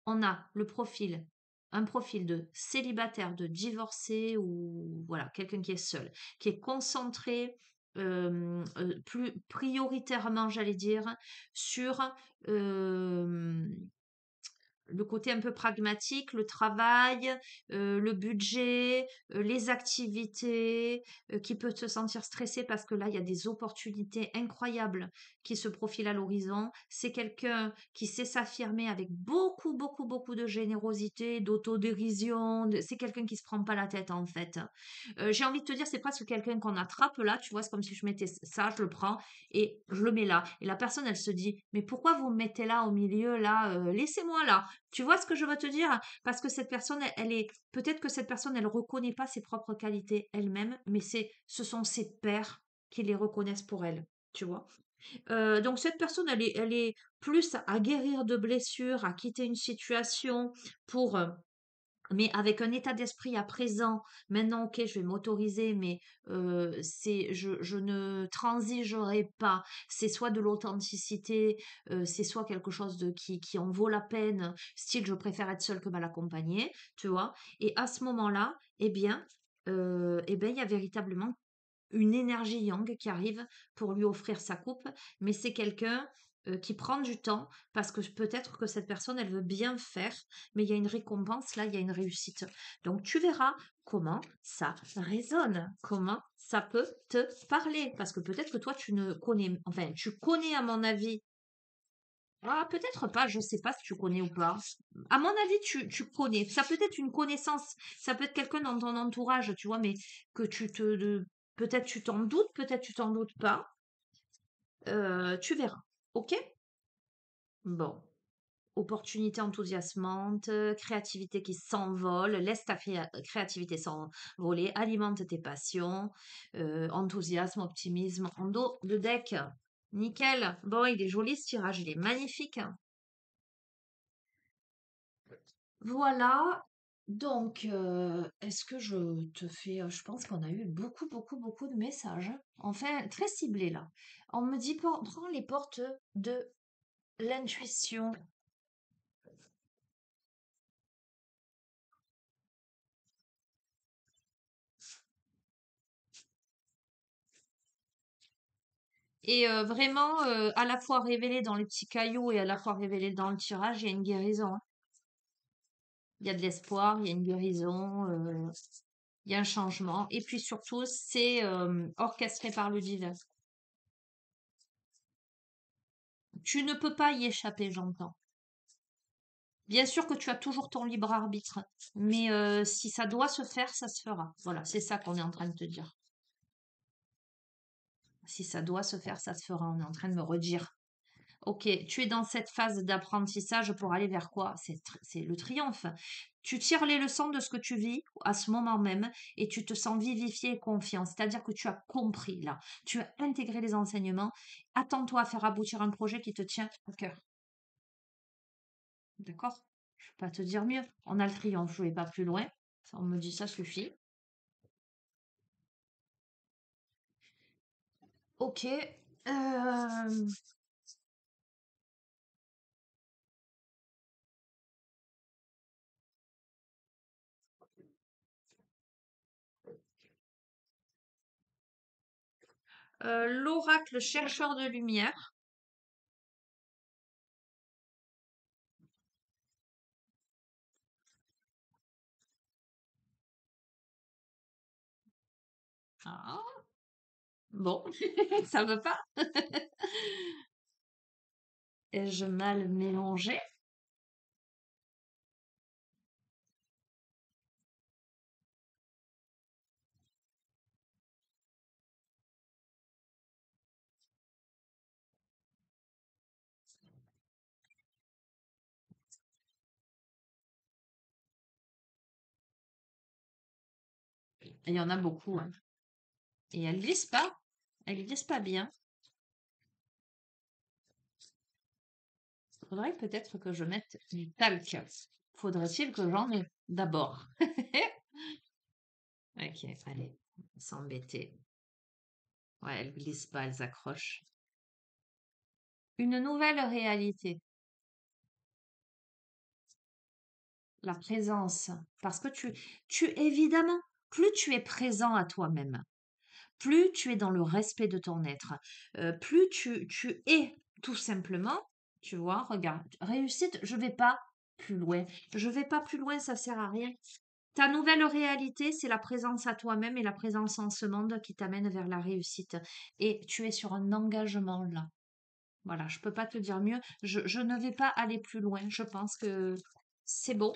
on a le profil, un profil de célibataire, de divorcé ou voilà, quelqu'un qui est seul, qui est concentré plus prioritairement, j'allais dire, sur euh, le côté un peu pragmatique, le travail, le budget, les activités, qui peut se sentir stressé parce que là, il y a des opportunités incroyables qui se profilent à l'horizon. C'est quelqu'un qui sait s'affirmer avec beaucoup, beaucoup, beaucoup de générosité, d'autodérision. C'est quelqu'un qui se prend pas la tête en fait. J'ai envie de te dire, c'est presque quelqu'un qu'on attrape là, tu vois, c'est comme si je mettais ça, je le prends et je le mets là. Et la personne, elle se dit, mais pourquoi vous me mettez là au milieu, là, laissez-moi là. Tu vois ce que je veux te dire? Parce que cette personne, elle est, peut-être que cette personne, elle reconnaît pas ses propres qualités elle-même, mais ce sont ses pairs qui les reconnaissent pour elle. Tu vois? Donc cette personne, elle est plus à guérir de blessures, à quitter une situation pour mais avec un état d'esprit à présent, maintenant, ok, je vais m'autoriser, mais je ne transigerai pas. C'est soit de l'authenticité, c'est soit quelque chose qui en vaut la peine, style je préfère être seule que mal accompagnée, tu vois. Et à ce moment-là, il y a véritablement une énergie yang qui arrive pour lui offrir sa coupe, mais c'est quelqu'un qui prend du temps parce que peut-être que cette personne, elle veut bien faire, mais il y a une récompense, là, il y a une réussite. Donc tu verras comment ça résonne, comment ça peut te parler, parce que peut-être que toi, tu ne connais, enfin, tu connais à mon avis. Ah, peut-être pas, je sais pas si tu connais ou pas. À mon avis, tu connais. Ça peut être une connaissance, ça peut être quelqu'un dans ton entourage, tu vois, mais que peut-être tu t'en doutes, peut-être tu t'en doutes pas. Tu verras. Ok? Bon. Opportunité enthousiasmante, créativité qui s'envole, laisse ta créativité s'envoler, alimente tes passions, enthousiasme, optimisme. En dos, le deck, nickel. Bon, il est joli ce tirage, il est magnifique. Voilà. Donc, est-ce que je te fais, je pense qu'on a eu beaucoup, beaucoup, beaucoup de messages. Enfin, très ciblés là. On me dit, prends les portes de l'intuition. Et vraiment, à la fois révélé dans les petits cailloux et à la fois révélé dans le tirage, il y a une guérison, hein. Il y a de l'espoir, il y a une guérison, il y a un changement. Et puis surtout, c'est orchestré par le divin. Tu ne peux pas y échapper, j'entends. Bien sûr que tu as toujours ton libre arbitre, mais si ça doit se faire, ça se fera. Voilà, c'est ça qu'on est en train de te dire. Si ça doit se faire, ça se fera. On est en train de me redire. Ok, tu es dans cette phase d'apprentissage pour aller vers quoi? C'est le triomphe. Tu tires les leçons de ce que tu vis à ce moment même et tu te sens vivifié et confiant. C'est-à-dire que tu as compris là. Tu as intégré les enseignements. Attends-toi à faire aboutir un projet qui te tient à cœur. D'accord? Je ne peux pas te dire mieux. On a le triomphe, je ne vais pas plus loin. On me dit ça suffit. Ok. L'oracle chercheur de lumière. Ah, bon, ça veut pas. Ai-je mal mélangé? Il y en a beaucoup, hein. Et elles glissent pas. Elles glissent pas bien. Faudrait peut-être que je mette du talc. Faudrait-il que j'en ai d'abord? Ok, allez, s'embêter. Ouais, elles glissent pas, elles accrochent. Une nouvelle réalité. La présence. Parce que évidemment, plus tu es présent à toi-même, plus tu es dans le respect de ton être, plus tu es tout simplement, tu vois, regarde, réussite, je vais pas plus loin. Je vais pas plus loin, ça sert à rien. Ta nouvelle réalité, c'est la présence à toi-même et la présence en ce monde qui t'amène vers la réussite. Et tu es sur un engagement là. Voilà, je peux pas te dire mieux. Je ne vais pas aller plus loin. Je pense que c'est bon.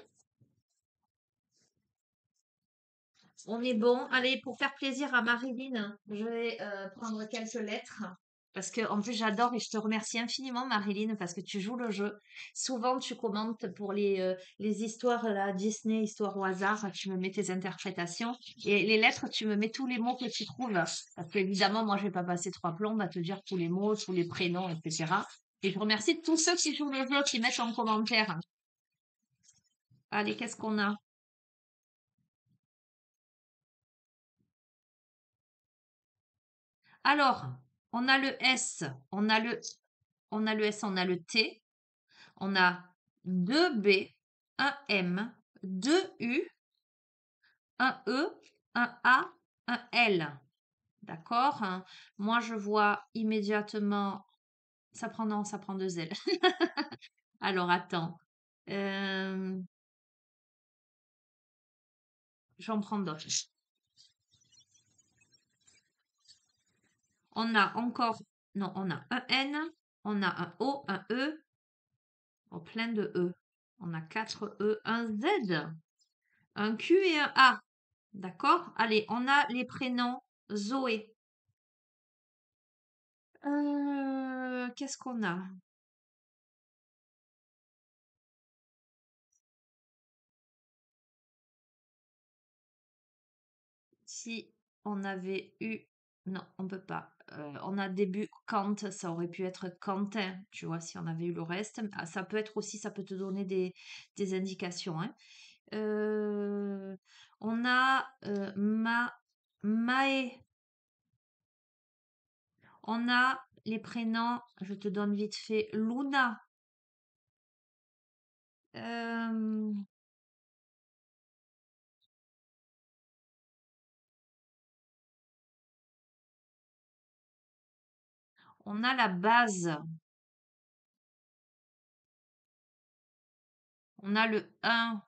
On est bon. Allez, pour faire plaisir à Marilyn, je vais prendre quelques lettres. Parce que, en plus, j'adore et je te remercie infiniment, Marilyn, parce que tu joues le jeu. Souvent, tu commentes pour les histoires, là, Disney, histoires au hasard. Tu me mets tes interprétations. Et les lettres, tu me mets tous les mots que tu trouves. Parce qu'évidemment, moi, je vais pas passer trois plombes à te dire tous les mots, tous les prénoms, etc. Et je remercie tous ceux qui jouent le jeu, qui mettent en commentaire. Allez, qu'est-ce qu'on a? Alors, on a le S, on a le S, on a le T, on a deux B, un M, deux U, un E, un A, un L. D'accord? Hein. Moi, je vois immédiatement. Ça prend, non, ça prend deux L. Alors, attends. Euh, J'en prends d'autres. On a encore. Non, on a un N, on a un O, un E. Oh, plein de E. On a quatre E, un Z, un Q et un A. D'accord? Allez, on a les prénoms Zoé. Qu'est-ce qu'on a? Si on avait eu... Non, on peut pas. On a début Kant, ça aurait pu être Quentin, tu vois, si on avait eu le reste. Ah, ça peut être aussi, ça peut te donner des indications, hein. Euh, on a Maë. On a les prénoms, je te donne vite fait, Luna. Euh, on a la base. On a le un.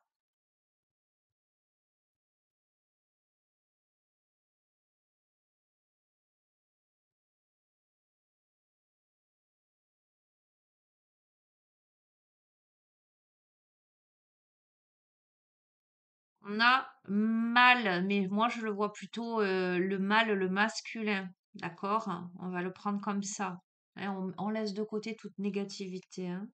On a mâle, mais moi je le vois plutôt le mâle, le masculin. d'accord? On va le prendre comme ça. Hein, on laisse de côté toute négativité, hein.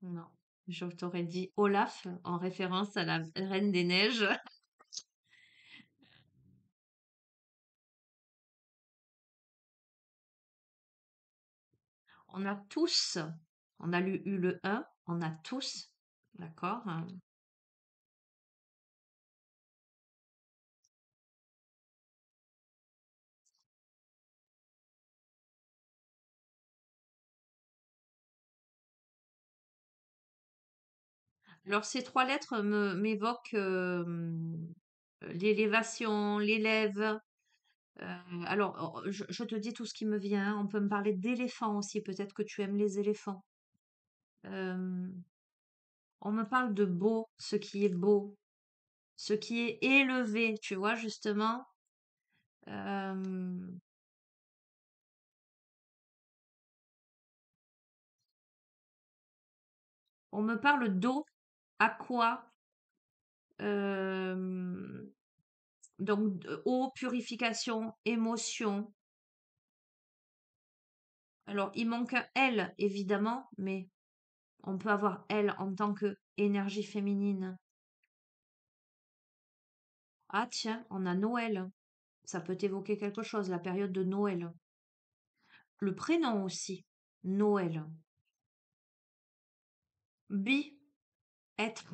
Non, je t'aurais dit Olaf en référence à la Reine des Neiges. On a tous, on a eu le 1, on a tous, d'accord? Alors, ces trois lettres m'évoquent l'élévation, l'élève. Alors, je te dis tout ce qui me vient, hein. On peut me parler d'éléphants aussi. Peut-être que tu aimes les éléphants. Euh, on me parle de beau, ce qui est beau, ce qui est élevé, tu vois, justement. Euh, on me parle d'eau, aqua, euh, donc eau, purification, émotion. Alors, il manque un L, évidemment, mais on peut avoir L en tant que énergie féminine. Ah tiens, on a Noël. Ça peut évoquer quelque chose, la période de Noël. Le prénom aussi, Noël. Bi, être.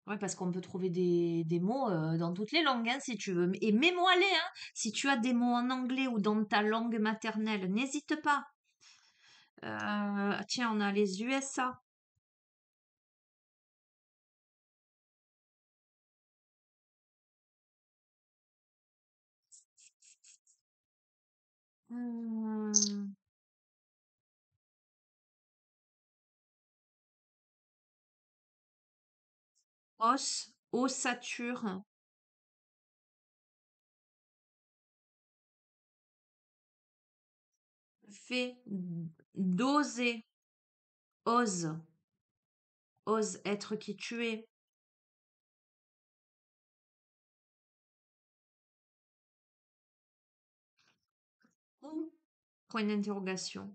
Ouais, parce qu'on peut trouver des mots dans toutes les langues, hein, si tu veux. Et mets-moi-les, hein. Si tu as des mots en anglais ou dans ta langue maternelle, n'hésite pas. Tiens, on a les USA. Hmm, os, ossature, fait, d'oser, ose, ose être qui tu es. Ou, point d'interrogation.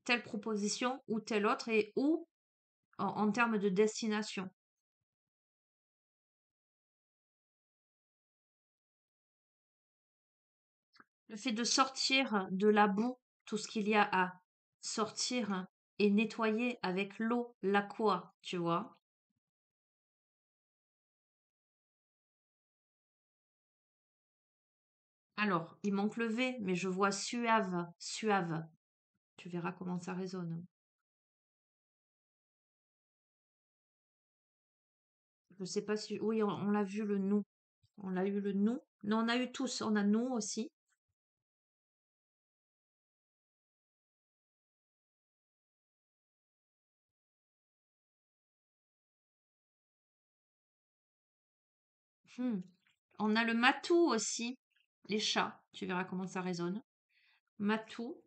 Telle proposition ou telle autre et où en termes de destination. Le fait de sortir de la boue, tout ce qu'il y a à sortir et nettoyer avec l'eau, l'aqua, tu vois. Alors, il manque le V, mais je vois suave, suave. Tu verras comment ça résonne. Je sais pas si... Oui, on l'a vu le nous. On l'a eu le nous. Non, on a eu tous. On a nous aussi. Hmm. On a le matou aussi. Les chats. Tu verras comment ça résonne. Matou.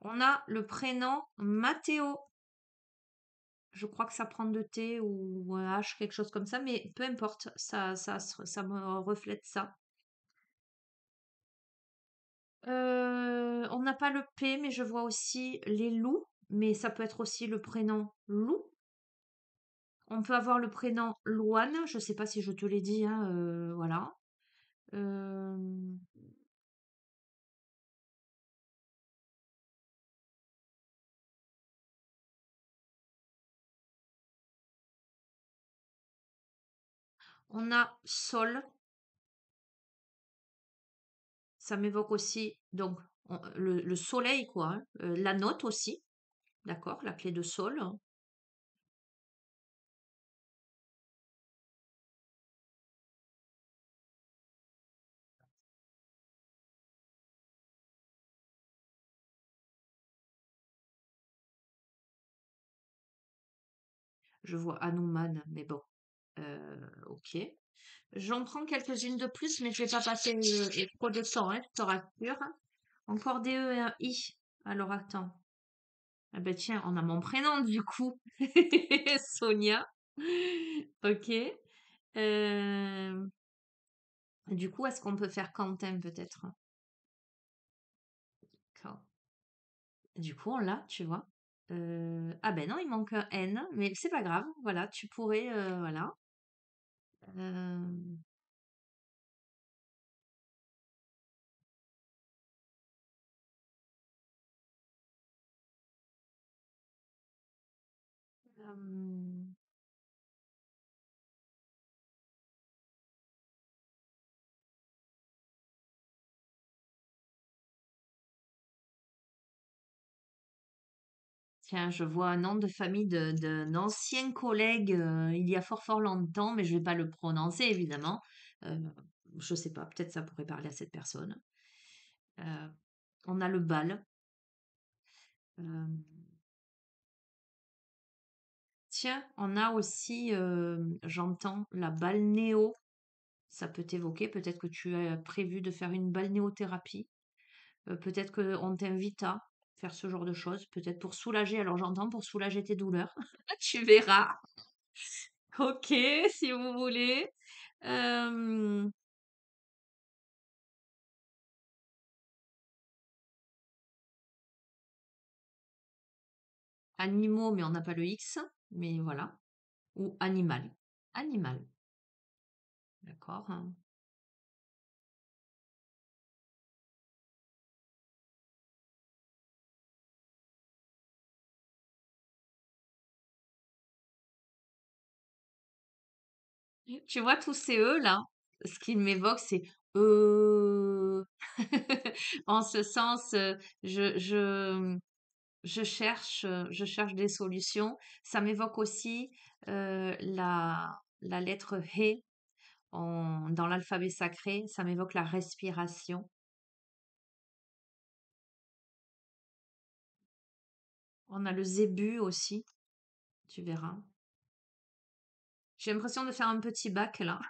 On a le prénom Mathéo. Je crois que ça prend de T ou un H, quelque chose comme ça, mais peu importe, ça me reflète ça. On n'a pas le P, mais je vois aussi les loups, mais ça peut être aussi le prénom Lou. On peut avoir le prénom Louane, je sais pas si je te l'ai dit, hein, voilà. Euh, on a Sol, ça m'évoque aussi donc le soleil, quoi, hein. La note aussi, d'accord, la clé de Sol. Je vois Hanuman, mais bon, ok. J'en prends quelques-unes de plus, mais je vais pas passer trop de temps, hein, je te rassure. Encore des E et un I. Alors attends. Ah ben tiens, on a mon prénom du coup. Sonia. Ok. Euh, Du coup, est-ce qu'on peut faire Quentin peut-être? Quand- Du coup, on l'a, tu vois. Ah ben non, il manque un N, mais c'est pas grave. Voilà, tu pourrais, voilà. Euh, euh, Tiens, je vois un nom de famille d'un ancien collègue il y a fort longtemps, mais je vais pas le prononcer évidemment. Euh, je sais pas, peut-être ça pourrait parler à cette personne. Euh, on a le bal. Euh, Tiens, on a aussi, j'entends, la balnéo. Ça peut t'évoquer. Peut-être que tu as prévu de faire une balnéothérapie. Peut-être qu'on t'invite à faire ce genre de choses. Peut-être pour soulager. Alors j'entends pour soulager tes douleurs. Tu verras. Ok, si vous voulez. Euh, Animaux, mais on n'a pas le X. Mais voilà. Ou animal. Animal. D'accord, hein. Tu vois, tous ces E là, ce qu'ils m'évoquent, c'est euh... En ce sens, je cherche des solutions. Ça m'évoque aussi la lettre He dans l'alphabet sacré. Ça m'évoque la respiration. On a le zébu aussi, tu verras. J'ai l'impression de faire un petit bac là.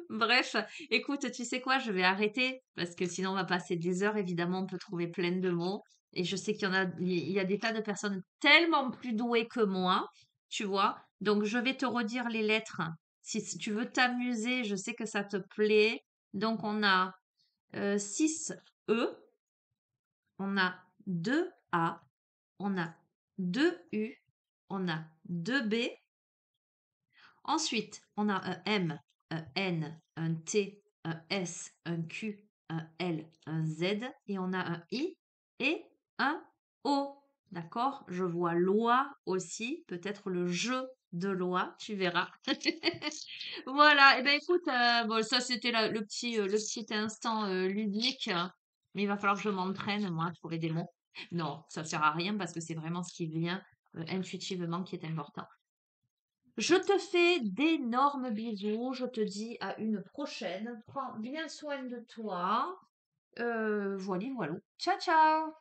Bref, écoute, tu sais quoi, je vais arrêter parce que sinon on va passer des heures. Évidemment, on peut trouver plein de mots. Et je sais il y a des tas de personnes tellement plus douées que moi, tu vois. Donc, je vais te redire les lettres. Si tu veux t'amuser, je sais que ça te plaît. Donc, on a 6 E, on a 2 A, on a 2 U, on a 2 B. Ensuite, on a un M, un N, un T, un S, un Q, un L, un Z et on a un I et un O. D'accord? Je vois loi aussi, peut-être le jeu de loi, tu verras. Voilà, et ben écoute, bon, ça c'était le petit instant ludique, hein. Mais il va falloir que je m'entraîne, moi, à trouver des mots. Non, ça sert à rien parce que c'est vraiment ce qui vient intuitivement qui est important. Je te fais d'énormes bisous. Je te dis à une prochaine. Prends bien soin de toi. Voilà, voilà. Ciao, ciao!